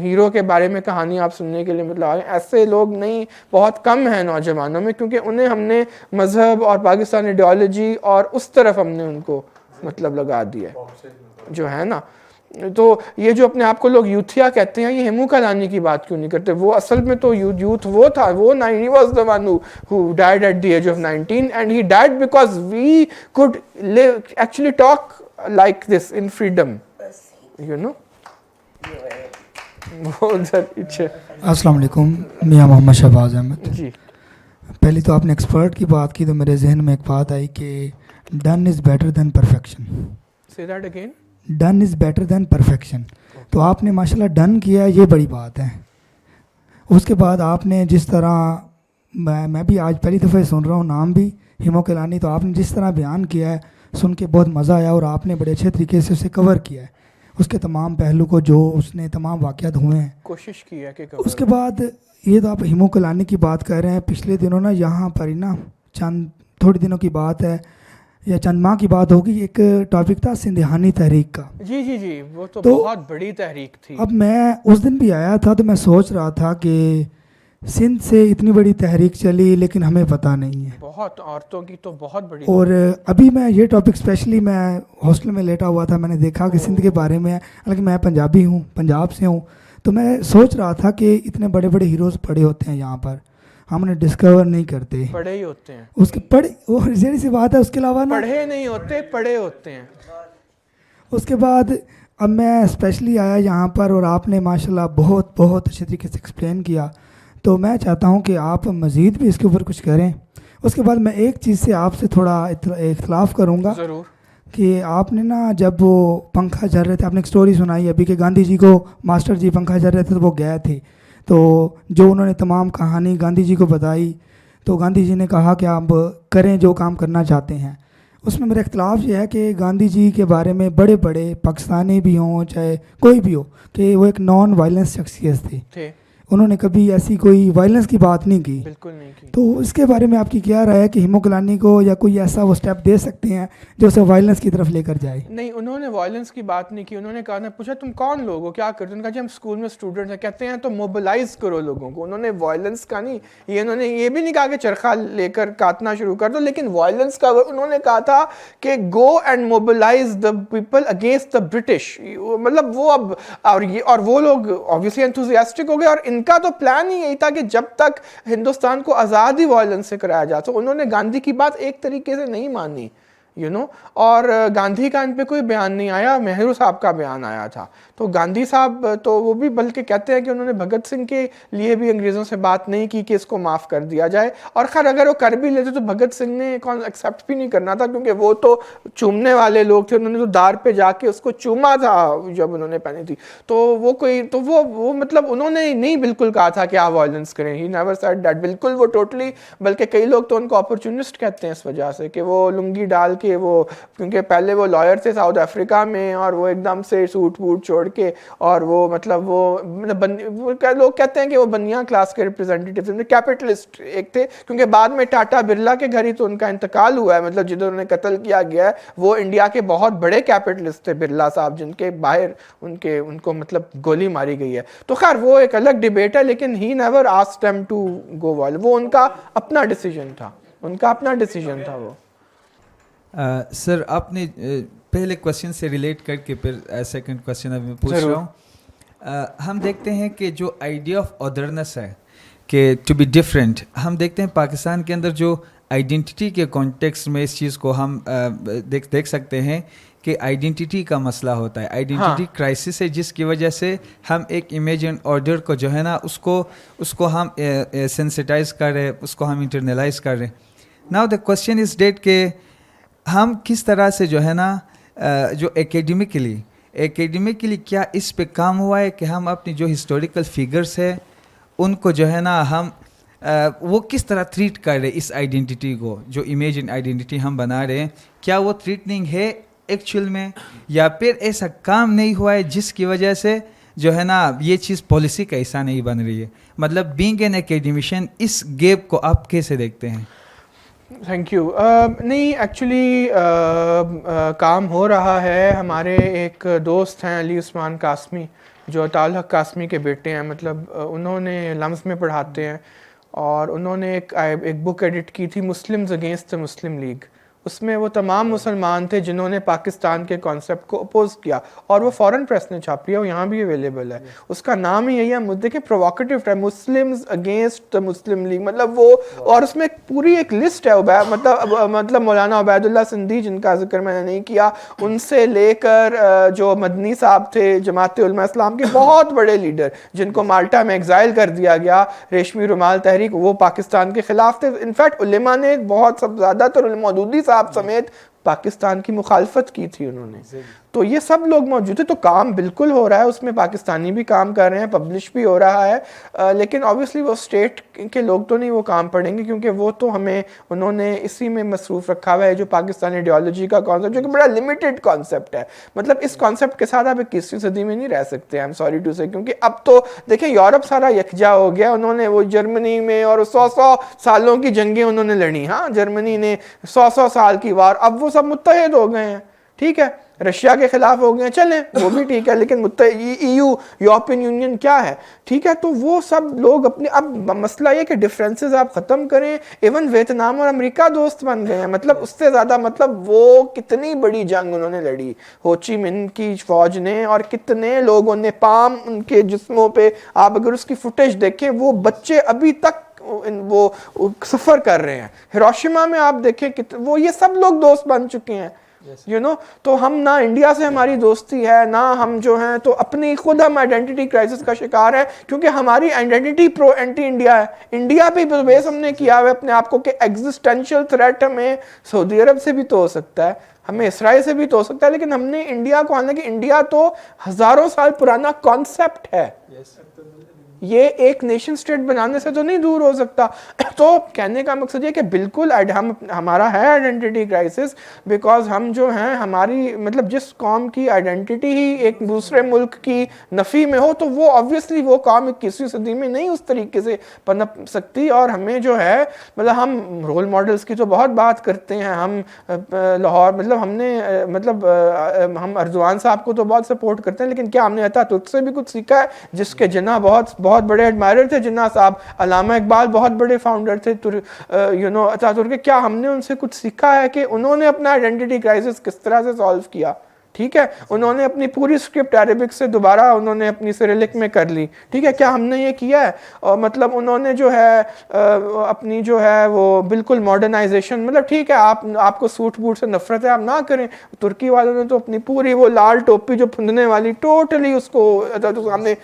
ہیرو کے بارے میں کہانی آپ سننے کے لیے مطلب آئے. ایسے لوگ نہیں, بہت کم ہیں نوجوانوں میں, کیونکہ انہیں ہم نے مذہب اور پاکستان ایڈیالوجی اور اس طرف ہم نے ان کو مطلب لگا دیا جو ہے نا. تو یہ جو اپنے آپ کو لوگ یوتھیا کہتے ہیں, یہ ہیمو کلانی کی بات کیوں نہیں کرتے؟ وہ اصل میں تو یوتھ وہ تھا, وہ he was the one who died at the age of 19, and he died because we could live, actually talk like this in freedom, you know. السلام علیکم, میاں محمد شہباز احمد. جی, پہلی تو آپ نے ایکسپرٹ کی بات کی تو میرے ذہن میں ایک بات آئی کہ done is better than perfection. say that again. Done is better than perfection. تو آپ نے ماشاء اللہ ڈن کیا, یہ بڑی بات ہے. اس کے بعد آپ نے جس طرح, میں بھی آج پہلی دفعہ سن رہا ہوں نام بھی ہیمو کلانی, تو آپ نے جس طرح بیان کیا ہے سن کے بہت مزہ آیا, اور آپ نے بڑے اچھے طریقے سے اسے کور کیا ہے, اس کے تمام پہلو کو, جو اس نے تمام واقعات ہوئے ہیں کوشش کی ہے کہ اس کے بعد. یہ تو آپ ہیمو کلانی کی بات کر رہے ہیں, پچھلے دنوں نا یہاں پر ہی نا چند تھوڑے دنوں کی بات ہے یا چند ماہ کی بات ہوگی, ایک ٹاپک تھا سندھیانی تحریک کا. جی وہ تو بہت بڑی تحریک تھی. اب میں اس دن بھی آیا تھا تو میں سوچ رہا تھا کہ سندھ سے اتنی بڑی تحریک چلی لیکن ہمیں پتہ نہیں ہے. بہت عورتوں کی تو بہت بڑی. اور ابھی میں یہ ٹاپک اسپیشلی میں ہاسٹل میں لیٹا ہوا تھا, میں نے دیکھا کہ سندھ کے بارے میں ہے, حالانکہ میں پنجابی ہوں, پنجاب سے ہوں, تو میں سوچ رہا تھا کہ اتنے بڑے بڑے ہیروز پڑے ہوتے ہیں یہاں پر, ہم انہیں ڈسکور نہیں کرتے. پڑھے ہی ہوتے ہیں اس کے پڑھے, وہ ذہنی سی بات ہے. اس کے علاوہ نا پڑھے نہیں ہوتے, پڑھے ہوتے ہیں. اس کے بعد اب میں اسپیشلی آیا یہاں پر, اور آپ نے ماشاءاللہ بہت اچھے طریقے سے ایکسپلین کیا, تو میں چاہتا ہوں کہ آپ مزید بھی اس کے اوپر کچھ کریں. اس کے بعد میں ایک چیز سے آپ سے تھوڑا اختلاف کروں گا. ضرور. کہ آپ نے نا جب وہ پنکھا جھل رہے تھے, آپ نے ایک سٹوری سنائی ابھی کہ گاندھی جی کو ماسٹر جی پنکھا جھل رہے تھے تو وہ گئے تھے, تو جو انہوں نے تمام کہانی گاندھی جی کو بتائی, تو گاندھی جی نے کہا کہ آپ کریں جو کام کرنا چاہتے ہیں. اس میں میرا اختلاف یہ ہے کہ گاندھی جی کے بارے میں بڑے پاکستانی بھی ہوں چاہے کوئی بھی ہو, کہ وہ ایک نان وائلنس شخصیت تھے. انہوں نے کبھی ایسی کوئی وائلنس کی بات نہیں کی. بالکل نہیں کی. تو اس کے بارے میں آپ کی کیا رائے ہے کہ ہیمو کلانی کو یا کوئی ایسا وہ سٹیپ دے سکتے ہیں جو اسے وائلنس کی طرف لے کر جائے؟ نہیں, انہوں نے وائلنس کی بات نہیں کی. انہوں نے کہا, پوچھا تم کون لوگ ہو, کیا کرتے ہو؟ انہوں نے کہا جی ہم اسکول میں اسٹوڈنٹس ہیں. کہتے ہیں تو موبلائز کرو لوگوں کو. انہوں نے وائلنس کا نہیں, یہ انہوں نے یہ بھی نہیں کہا کہ چرخہ لے کر کاٹنا شروع کر دو, لیکن وائلنس کا انہوں نے کہا تھا کہ go and mobilize the people against the British. مطلب وہ اب اور وہ لوگ آبویسلی انتھوزیاسٹک ہو گئے, اور ان کا تو پلان یہی تھا کہ جب تک ہندوستان کو آزاد ہی وائلنس سے کرایا جا. تو انہوں نے گاندھی کی بات ایک طریقے سے نہیں مانی, اور گاندھی کا ان پہ کوئی بیان نہیں آیا, نہرو صاحب کا بیان آیا تھا. تو گاندھی صاحب تو وہ بھی بلکہ کہتے ہیں کہ انہوں نے بھگت سنگھ کے لیے بھی انگریزوں سے بات نہیں کی کہ اس کو معاف کر دیا جائے. اور خیر اگر وہ کر بھی لیتے تو بھگت سنگھ نے ایکسیپٹ بھی نہیں کرنا تھا, کیونکہ وہ تو چومنے والے لوگ تھے. انہوں نے تو دار پہ جا کے اس کو چوما تھا جب انہوں نے پہنی تھی. تو وہ مطلب انہوں نے نہیں بالکل کہا تھا کہ آپ وائلنس کریں. He never said that. بالکل وہ ٹوٹلی, بلکہ کئی لوگ تو ان کو اپرچونسٹ کہتے ہیں اس وجہ سے کہ وہ لنگی ڈال کے, وہ کیونکہ پہلے وہ لائر تھے ساؤتھ افریقہ میں, اور وہ ایک دم سے سوٹ ووٹ چھوڑ کے, اور وہ مطلب لوگ کہتے ہیں کہ وہ بنیا کلاس کے ریپرزینٹیو کیپٹلسٹ ایک تھے, کیونکہ بعد میں ٹاٹا برلا کے گھر ہی تو ان کا انتقال ہوا ہے. مطلب جدھر انہیں قتل کیا گیا ہے وہ انڈیا کے بہت بڑے کیپٹلسٹ تھے برلا صاحب, جن کے باہر ان کو مطلب گولی ماری گئی ہے. تو خیر وہ ایک الگ ڈیبیٹ ہے, لیکن he never asked them to go wild. وہ ان کا اپنا ڈیسیجن تھا, وہ. سر آپ نے پہلے کوشچن سے ریلیٹ کر کے پھر سیکنڈ کوشچن ابھی میں پوچھ رہا ہوں. ہم دیکھتے ہیں کہ جو آئیڈیا آف ادرنس ہے کہ ٹو بی ڈفرینٹ, ہم دیکھتے ہیں پاکستان کے اندر جو آئیڈینٹی کے کانٹیکس میں اس چیز کو ہم دیکھ سکتے ہیں کہ آئیڈینٹی کا مسئلہ ہوتا ہے, آئیڈینٹی کرائسس ہے, جس کی وجہ سے ہم ایک امیج اینڈ آرڈر کو جو ہے نا اس کو ہم سینسٹائز کر رہے ہیں, اس کو ہم انٹرنلائز کر رہے ہیں. Now the question is that کہ ہم کس طرح سے جو ہے نا جو اکیڈمیکلی کیا اس پہ کام ہوا ہے کہ ہم اپنی جو ہسٹوریکل فگرس ہے ان کو جو ہے نا ہم وہ کس طرح ٹریٹ کر رہے اس آئیڈینٹی کو, جو امیج اینڈ آئیڈینٹی ہم بنا رہے ہیں, کیا وہ ٹریٹنگ ہے ایکچوئل میں, یا پھر ایسا کام نہیں ہوا ہے جس کی وجہ سے جو ہے نا یہ چیز پالیسی کا حصہ نہیں بن رہی ہے. مطلب بینگ این اکیڈمیشین اس گیپ کو آپ کیسے دیکھتے ہیں؟ Thank you. نہیں ایکچولی کام ہو رہا ہے. ہمارے ایک دوست ہیں علی عثمان قاسمی, جو اطال حق قاسمی کے بیٹے ہیں, مطلب انہوں نے لمز میں پڑھاتے ہیں, اور انہوں نے ایک بک ایڈٹ کی تھی Muslims against the Muslim League. اس میں وہ تمام مسلمان تھے جنہوں نے پاکستان کے کانسیپٹ کو اپوز کیا, اور وہ فورن پریس نے چھاپی ہے, وہ یہاں بھی اویلیبل ہے. اس کا نام ہی یہی ہے, مجھے کہ پرووکیٹو ہے, Muslims against the Muslim league. مطلب وہ, اور اس میں پوری ایک لسٹ ہے, مطلب مولانا عبید اللہ سندھی جن کا ذکر میں نے نہیں کیا, ان سے لے کر جو مدنی صاحب تھے جماعت علماء اسلام کے بہت بڑے لیڈر جن کو مالٹا میں ایگزائل کر دیا گیا, ریشمی رومال تحریک, وہ پاکستان کے خلاف تھے. انفیکٹ علماء نے بہت سب زیادہ تر مودودی صاحب سمیت پاکستان کی مخالفت کی تھی انہوں نے. تو یہ سب لوگ موجود ہیں. تو کام بالکل ہو رہا ہے, اس میں پاکستانی بھی کام کر رہے ہیں, پبلش بھی ہو رہا ہے, لیکن آبویسلی وہ اسٹیٹ کے لوگ تو نہیں وہ کام پڑھیں گے, کیونکہ وہ تو ہمیں انہوں نے اسی میں مصروف رکھا ہوا ہے جو پاکستانی آئیڈیالوجی کا کانسیپٹ, جو کہ بڑا لمیٹڈ کانسیپٹ ہے. مطلب اس کانسیپٹ کے ساتھ آپ 21ویں صدی میں نہیں رہ سکتے, آئی ایم سوری ٹو سے, کیونکہ اب تو دیکھیں یورپ سارا یکجا ہو گیا. انہوں نے وہ جرمنی میں اور 100 سالوں کی جنگیں انہوں نے لڑی, ہاں جرمنی نے 100 سال کی وار, اب وہ سب متحد ہو گئے ہیں. ٹھیک ہے, رشیا کے خلاف ہو گئے, چلیں وہ بھی ٹھیک ہے, لیکن یورپین یونین کیا ہے. ٹھیک ہے, تو وہ سب لوگ اپنے, اب مسئلہ یہ کہ ڈفرینسز آپ ختم کریں. ایون ویتنام اور امریکہ دوست بن گئے ہیں. مطلب اس سے زیادہ, مطلب وہ کتنی بڑی جنگ انہوں نے لڑی ہوچی منہ کی فوج نے, اور کتنے لوگوں نے پام ان کے جسموں پہ, آپ اگر اس کی فوٹیج دیکھیں, وہ بچے ابھی تک وہ سفر کر رہے ہیں. ہیروشیما میں آپ دیکھیں وہ یہ سب لوگ دوست بن چکے ہیں. تو ہم نہ انڈیا سے ہماری دوستی ہے, نہ ہم جو ہیں تو اپنی خود ہم آئیڈینٹی کرائسس کا شکار ہے, کیونکہ ہماری آئیڈینٹی پرو اینٹی انڈیا ہے. انڈیا پہ بیس ہم نے کیا ہوا اپنے آپ کو کہ ایگزسٹینشیل تھریٹ ہمیں سعودی عرب سے بھی تو ہو سکتا ہے, ہمیں اسرائیل سے بھی تو ہو سکتا ہے, لیکن ہم نے انڈیا کو, حالانکہ انڈیا تو ہزاروں سال پرانا کانسیپٹ ہے, یہ ایک نیشن سٹیٹ بنانے سے تو نہیں دور ہو سکتا. تو کہنے کا مقصد یہ کہ بالکل ہمارا ہے آئیڈینٹی کرائسس, بیکاز ہم جو ہیں ہماری, مطلب جس قوم کی آئیڈینٹی ہی ایک دوسرے ملک کی نفی میں ہو, تو وہ آبویسلی وہ قوم 21ویں صدی میں نہیں اس طریقے سے پنپ سکتی. اور ہمیں جو ہے, مطلب ہم رول ماڈلز کی تو بہت بات کرتے ہیں, ہم لاہور, مطلب ہم نے, مطلب ہم اردوان صاحب کو تو بہت سپورٹ کرتے ہیں, لیکن کیا ہم نے اتاتürk سے بھی کچھ سیکھا ہے, جس کے جناح بہت بڑے ایڈمائرر تھے جناح صاحب, علامہ اقبال بہت بڑے فاؤنڈر تھے اتاتürk کے. کیا ہم نے ان سے کچھ سیکھا ہے کہ انہوں نے اپنا آئیڈینٹی کرائسس کس طرح سے سالو کیا؟ ٹھیک ہے, انہوں نے اپنی پوری اسکرپٹ عربک سے دوبارہ انہوں نے اپنی سیریلک میں کر لی. ٹھیک ہے, کیا ہم نے یہ کیا ہے؟ اور مطلب انہوں نے جو ہے اپنی جو ہے وہ بالکل ماڈرنائزیشن, مطلب ٹھیک ہے آپ کو سوٹ بوٹ سے نفرت ہے, آپ نہ کریں. ترکی والوں نے تو اپنی پوری وہ لال ٹوپی جو پھندنے والی, ٹوٹلی اس کو سامنے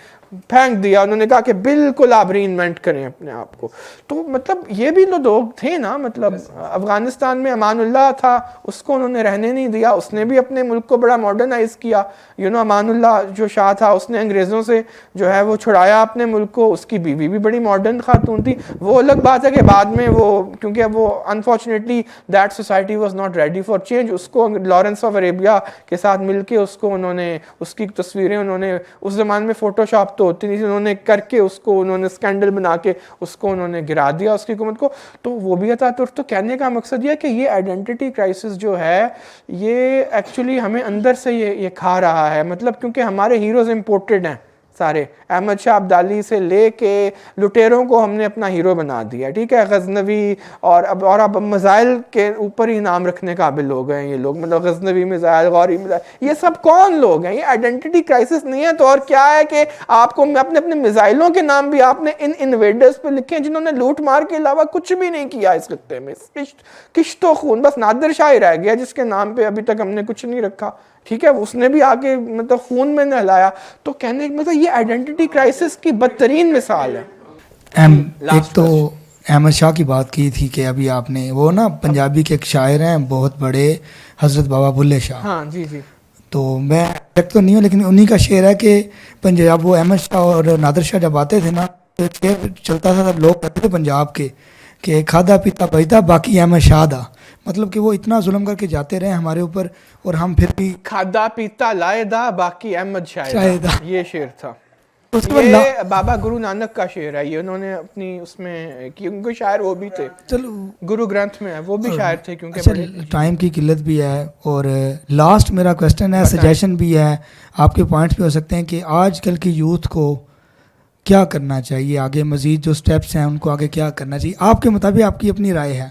پھینک دیا. انہوں نے کہا کہ بالکل آپ ری انوینٹ کریں اپنے آپ کو. تو مطلب یہ بھی لوگ تھے نا, مطلب افغانستان میں امان اللہ تھا, اس کو انہوں نے رہنے نہیں دیا, اس نے بھی اپنے ملک کو بڑا ماڈرنائز کیا. امان اللہ جو شاہ تھا, اس نے انگریزوں سے جو ہے وہ چھڑایا اپنے ملک کو, اس کی بیوی بھی بڑی ماڈرن خاتون تھی. وہ الگ بات ہے کہ بعد میں وہ, کیونکہ وہ unfortunately that society was not ready for change, اس کو لارنس آف عربیہ کے ساتھ مل کے اس کو انہوں نے, اس کی تصویریں انہوں نے, اس زمانے میں فوٹو شاپ تو ہوتی نہیں تھی, انہوں نے کر کے اس کو, انہوں نے اسکینڈل بنا کے اس کو انہوں نے گرا دیا اس کی حکومت کو. تو وہ بھی اتاتürk. تو کہنے کا مقصد یہ کہ یہ آئیڈینٹی کرائسس جو ہے یہ ایکچولی ہمیں اندر سے یہ کھا رہا ہے, مطلب کیونکہ ہمارے ہیروز امپورٹڈ ہیں. سارے. احمد شاہ ابدالی سے لے کے لٹیروں کو ہم نے اپنا ہیرو بنا دیا, ٹھیک ہے, غزنوی اور اب میزائل کے اوپر ہی نام رکھنے قابل ہو گئے ہیں یہ لوگ, مطلب غزنوی میزائل, غوری میزائل, یہ سب کون لوگ ہیں؟ یہ آئیڈینٹی کرائسس نہیں ہے تو اور کیا ہے کہ آپ کو اپنے میزائلوں کے نام بھی آپ نے ان انویڈرز پہ لکھے ہیں جنہوں نے لوٹ مار کے علاوہ کچھ بھی نہیں کیا اس خطے میں. کشت و خون, بس نادر شاہ ہی رہ گیا جس کے نام پہ ابھی تک ہم نے کچھ نہیں رکھا, ٹھیک ہے, اس نے بھی آگے مطلب خون میں نہلایا. تو کہنے کا مطلب یہ آئیڈینٹی کرائسس کی بدترین مثال ہے. ایک تو احمد شاہ کی بات کی تھی کہ ابھی آپ نے, وہ نا پنجابی کے ایک شاعر ہیں بہت بڑے, حضرت بابا بلے شاہ. ہاں جی جی. تو میں ایک تو نہیں ہوں لیکن انہی کا شعر ہے کہ پنجاب, وہ احمد شاہ اور نادر شاہ جب آتے تھے نا تو شعر چلتا تھا, سب لوگ کہتے تھے پنجاب کے کہ کھادا پیتا بجتا باقی احمد شاہ دا, مطلب کہ وہ اتنا ظلم کر کے جاتے رہے ہمارے اوپر اور ہم پھر بھی کھادا پیتا لائے دا باقی احمد شاہ شاہدہ. یہ شعر تھا. اس کے بعد یہ بابا گرو نانک کا شعر ہے, یہ انہوں نے اپنی اس میں, کیونکہ شاعر وہ بھی تھے, چلو گرو گرنتھ میں ہے وہ بھی شاعر تھے کیونکہ اچھا, بڑے. ٹائم کی قلت بھی ہے اور لاسٹ میرا کویسچن ہے, سجیشن بھی ہے, آپ کے پوائنٹس بھی ہو سکتے ہیں کہ آج کل کی یوتھ کو کیا کرنا چاہیے, آگے مزید جو سٹیپس ہیں ان کو آگے کیا کرنا چاہیے آپ کے مطابق, آپ کی اپنی رائے ہے.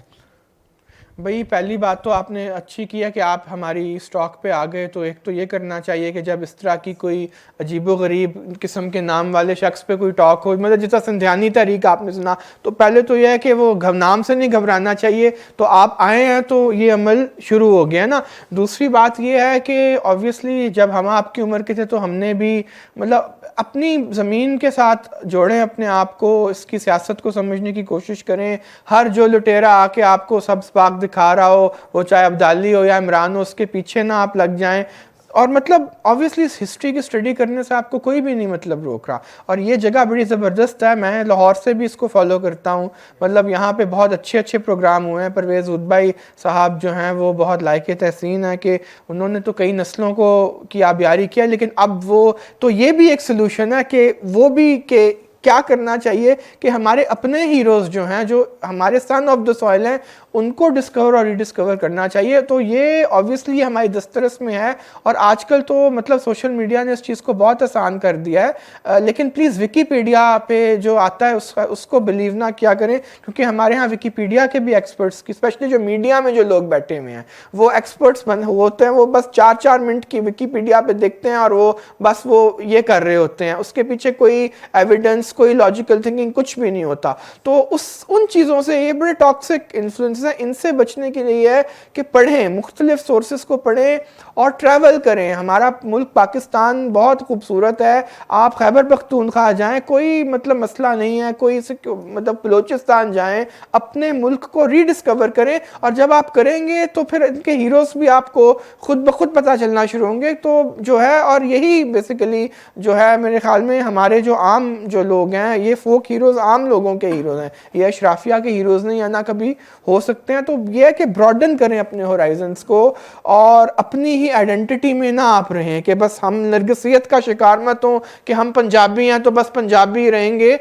بھئی پہلی بات تو آپ نے اچھی کیا کہ آپ ہماری اسٹاک پہ آ گئے, تو ایک تو یہ کرنا چاہیے کہ جب اس طرح کی کوئی عجیب و غریب قسم کے نام والے شخص پہ کوئی ٹاک ہو, مطلب جیسا سندھیانی تحریک آپ نے سنا, تو پہلے تو یہ ہے کہ وہ نام سے نہیں گھبرانا چاہیے, تو آپ آئے ہیں تو یہ عمل شروع ہو گیا نا. دوسری بات یہ ہے کہ آبویسلی جب ہم آپ کی عمر کے تھے تو ہم نے بھی مطلب اپنی زمین کے ساتھ جوڑیں اپنے آپ کو, اس کی سیاست کو سمجھنے کی کوشش کریں. ہر جو لٹیرا آ کے آپ کو سبز پاک دکھا رہا ہو, وہ چاہے عبدالی ہو یا عمران ہو, اس کے پیچھے نہ آپ لگ جائیں. اور مطلب آبویسلی اس ہسٹری کی اسٹڈی کرنے سے آپ کو کوئی بھی نہیں مطلب روک رہا, اور یہ جگہ بڑی زبردست ہے. میں لاہور سے بھی اس کو فالو کرتا ہوں, مطلب یہاں پہ بہت اچھے پروگرام ہوئے ہیں. پرویز ادبائی صاحب جو ہیں وہ بہت لائق تحسین ہے کہ انہوں نے تو کئی نسلوں کو کی آبیاری کیا, لیکن اب وہ تو یہ بھی ایک سلوشن ہے کہ وہ بھی کہ کیا کرنا چاہیے کہ ہمارے اپنے ہیروز جو ہیں, جو ہمارے سن آف دا سوائل ہیں, ان کو ڈسکور اور ری ڈسکور کرنا چاہیے. تو یہ آبویسلی ہماری دسترس میں ہے, اور آج کل تو مطلب سوشل میڈیا نے اس چیز کو بہت آسان کر دیا ہے. لیکن پلیز ویکیپیڈیا پہ جو آتا ہے اس کو بلیو نہ کیا کریں, کیونکہ ہمارے ہاں ویکیپیڈیا کے بھی ایکسپرٹس کی, اسپیشلی جو میڈیا میں جو لوگ بیٹھے ہوئے ہیں وہ ایکسپرٹس ہوتے ہیں, وہ بس 4 منٹ کی ویکیپیڈیا پہ دیکھتے ہیں اور وہ بس وہ یہ کر رہے ہوتے ہیں, اس کے پیچھے کوئی ایویڈنس, کوئی لاجیکل تھنکنگ کچھ بھی نہیں ہوتا. تو ان چیزوں سے, یہ بڑے ٹاکسک انفلوئنسز ہیں, ان سے بچنے کے لیے ہے کہ پڑھیں, مختلف سورسز کو پڑھیں اور ٹریول کریں. ہمارا ملک پاکستان بہت خوبصورت ہے, آپ خیبر پختونخوا جائیں, کوئی مطلب مسئلہ نہیں ہے, کوئی مطلب بلوچستان جائیں, اپنے ملک کو ری ڈسکور کریں, اور جب آپ کریں گے تو پھر ان کے ہیروز بھی آپ کو خود بخود پتہ چلنا شروع ہوں گے. تو جو ہے, اور یہی بیسیکلی جو ہے میرے خیال میں ہمارے جو عام جو لوگ ہیں, یہ فوک ہیروز عام لوگوں کے ہیروز ہیں, یہ اشرافیہ کے ہیروز نہیں, یا نہ کبھی ہو سکتے ہیں. تو یہ ہے کہ براڈن کریں اپنے ہورائزنس کو, اور اپنی ہی آئیڈینٹی میں نہ آپ رہیں کہ بس ہم نرگسیت کا شکار مت ہوں کہ ہم پنجابی ہیں تو بس پنجابی رہیں گے.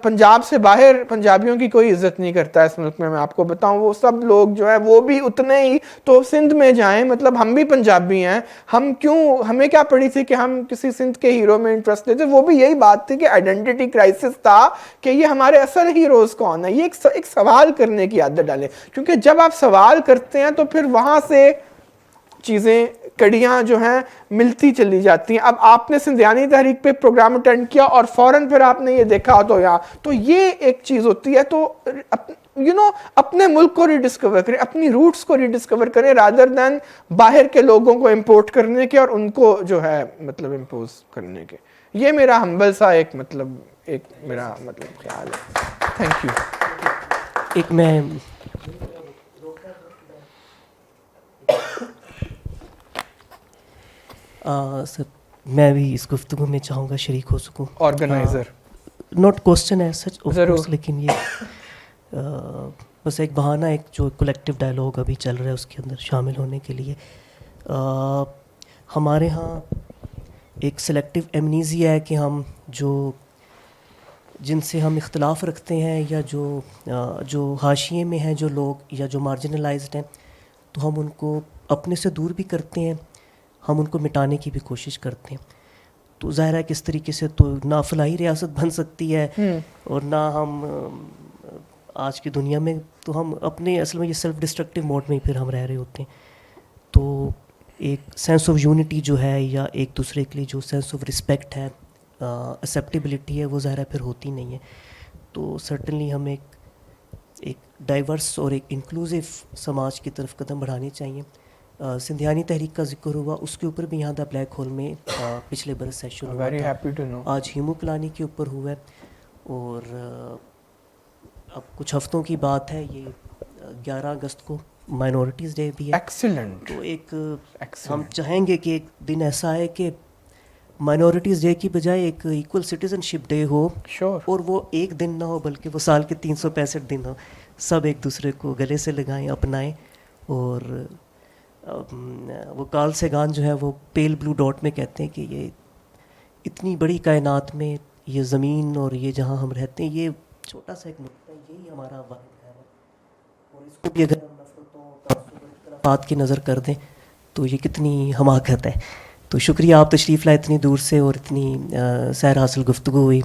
پنجاب سے باہر پنجابیوں کی کوئی عزت نہیں کرتا اس ملک میں آپ کو بتاؤں. وہ سب لوگ جو ہے وہ بھی اتنے ہی, تو سندھ میں جائیں, مطلب ہم بھی پنجابی ہیں, ہم کیوں, ہمیں کیا پڑی تھی کہ ہم کسی سندھ کے ہیرو میں انٹرسٹ لیتے. وہ بھی یہی بات تھی کہ آئیڈینٹی کرائسس تھا کہ یہ ہمارے اصل ہیروز کون ہیں. یہ ایک سوال کرنے کی عادت ڈالیں, کیونکہ جب آپ سوال کرتے ہیں تو پھر وہاں سے چیزیں, کڑیاں جو ہیں ملتی چلی جاتی ہیں. اب آپ نے سندھیانی تحریک پہ پروگرام اٹینڈ کیا اور فوراً پھر آپ نے یہ دیکھا تو یہاں, تو یہ ایک چیز ہوتی ہے. تو اپنے ملک کو ری ڈسکور کریں, اپنی روٹس کو ری ڈسکور کریں, رادر دین باہر کے لوگوں کو امپورٹ کرنے کے اور ان کو جو ہے مطلب امپوز کرنے کے. یہ میرا ہمبل سا ایک میرا مطلب خیال ہے. Thank you. ایک میں سر, میں بھی اس گفتگو میں چاہوں گا شریک ہو سکوں. آرگنائزر, ناٹ کوسچن ہے سچ آف ضرور, کورس, لیکن یہ بس ایک بہانہ, ایک جو کولیکٹیو ڈائلاگ ابھی چل رہا ہے اس کے اندر شامل ہونے کے لیے. ہمارے ہاں ایک سلیکٹیو ایمنیزیا ہے کہ ہم جن سے ہم اختلاف رکھتے ہیں, یا جو حاشیے میں ہیں جو لوگ, یا جو مارجنلائزڈ ہیں, تو ہم ان کو اپنے سے دور بھی کرتے ہیں, ہم ان کو مٹانے کی بھی کوشش کرتے ہیں. تو ظاہر ہے کہ اس طریقے سے تو نہ فلاحی ریاست بن سکتی ہے اور نہ ہم آج کی دنیا میں، تو ہم اپنے اصل میں یہ سیلف ڈسٹرکٹیو موڈ میں ہی پھر ہم رہ رہے ہوتے ہیں. تو ایک سینس آف یونٹی جو ہے یا ایک دوسرے کے لیے جو سینس آف رسپیکٹ ہے، ایکسیپٹیبلٹی ہے، وہ ظاہر ہے پھر ہوتی نہیں ہے. تو سرٹنلی ہم ایک ڈائیورس اور ایک انکلوزیو سماج کی طرف قدم بڑھانے چاہیے. سندھیانی تحریک کا ذکر ہوا، اس کے اوپر بھی یہاں دا بلیک ہول میں پچھلے برس سیشن ہوا ویری تھا. Happy to know. آج ہیمو کلانی کے اوپر ہوا ہے، اور اب کچھ ہفتوں کی بات ہے، یہ 11 اگست کو مائنورٹیز ڈے بھی ہے. ایکسیلنٹ. تو ایک ہم چاہیں گے کہ ایک دن ایسا ہے کہ مائنورٹیز ڈے کی بجائے ایک ایکول سٹیزن شپ ڈے ہو، شیور. اور وہ ایک دن نہ ہو بلکہ وہ سال کے 365 دن ہو. سب ایک دوسرے کو گلے سے لگائیں، اپنائیں. اور وہ کارل سیگان جو ہے وہ پیل بلو ڈاٹ میں کہتے ہیں کہ یہ اتنی بڑی کائنات میں یہ زمین اور یہ جہاں ہم رہتے ہیں، یہ چھوٹا سا ایک نقطہ ہے، یہی ہمارا واحد ہے. اور اس کو بھی اگر ہم نفرتوں، تعصب اور اختلافات کی نظر کر دیں تو یہ کتنی حماقت ہے. تو شکریہ، آپ تشریف لائے اتنی دور سے، اور اتنی سیر حاصل گفتگو ہوئی،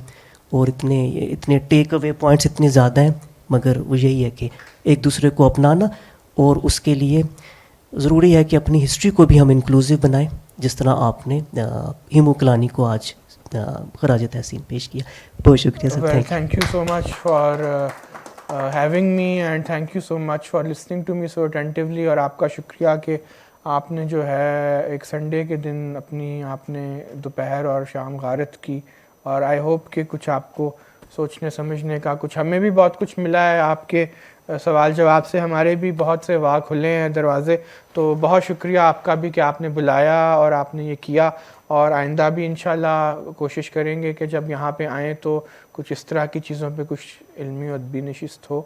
اور اتنے ٹیک اوے پوائنٹس اتنے زیادہ ہیں. مگر وہ یہی ہے کہ ایک دوسرے کو اپنانا، اور اس کے لیے ضروری ہے کہ اپنی ہسٹری کو بھی ہم انکلوزیو بنائیں، جس طرح آپ نے ہیمو کلانی کو آج خراج تحسین پیش کیا. بہت شکریہ سر. Well, thank you so much for having me, and thank you so much for listening to me so attentively. اور آپ کا شکریہ کہ آپ نے جو ہے ایک سنڈے کے دن آپ نے دوپہر اور شام غارت کی. اور آئی ہوپ کہ کچھ آپ کو سوچنے سمجھنے کا، کچھ ہمیں بھی بہت کچھ ملا ہے. آپ کے سوال جواب سے ہمارے بھی بہت سے واہ کھلے ہیں، دروازے. تو بہت شکریہ آپ کا بھی کہ آپ نے بلایا اور آپ نے یہ کیا. اور آئندہ بھی انشاءاللہ کوشش کریں گے کہ جب یہاں پہ آئیں تو کچھ اس طرح کی چیزوں پہ کچھ علمی و ادبی نشست ہو.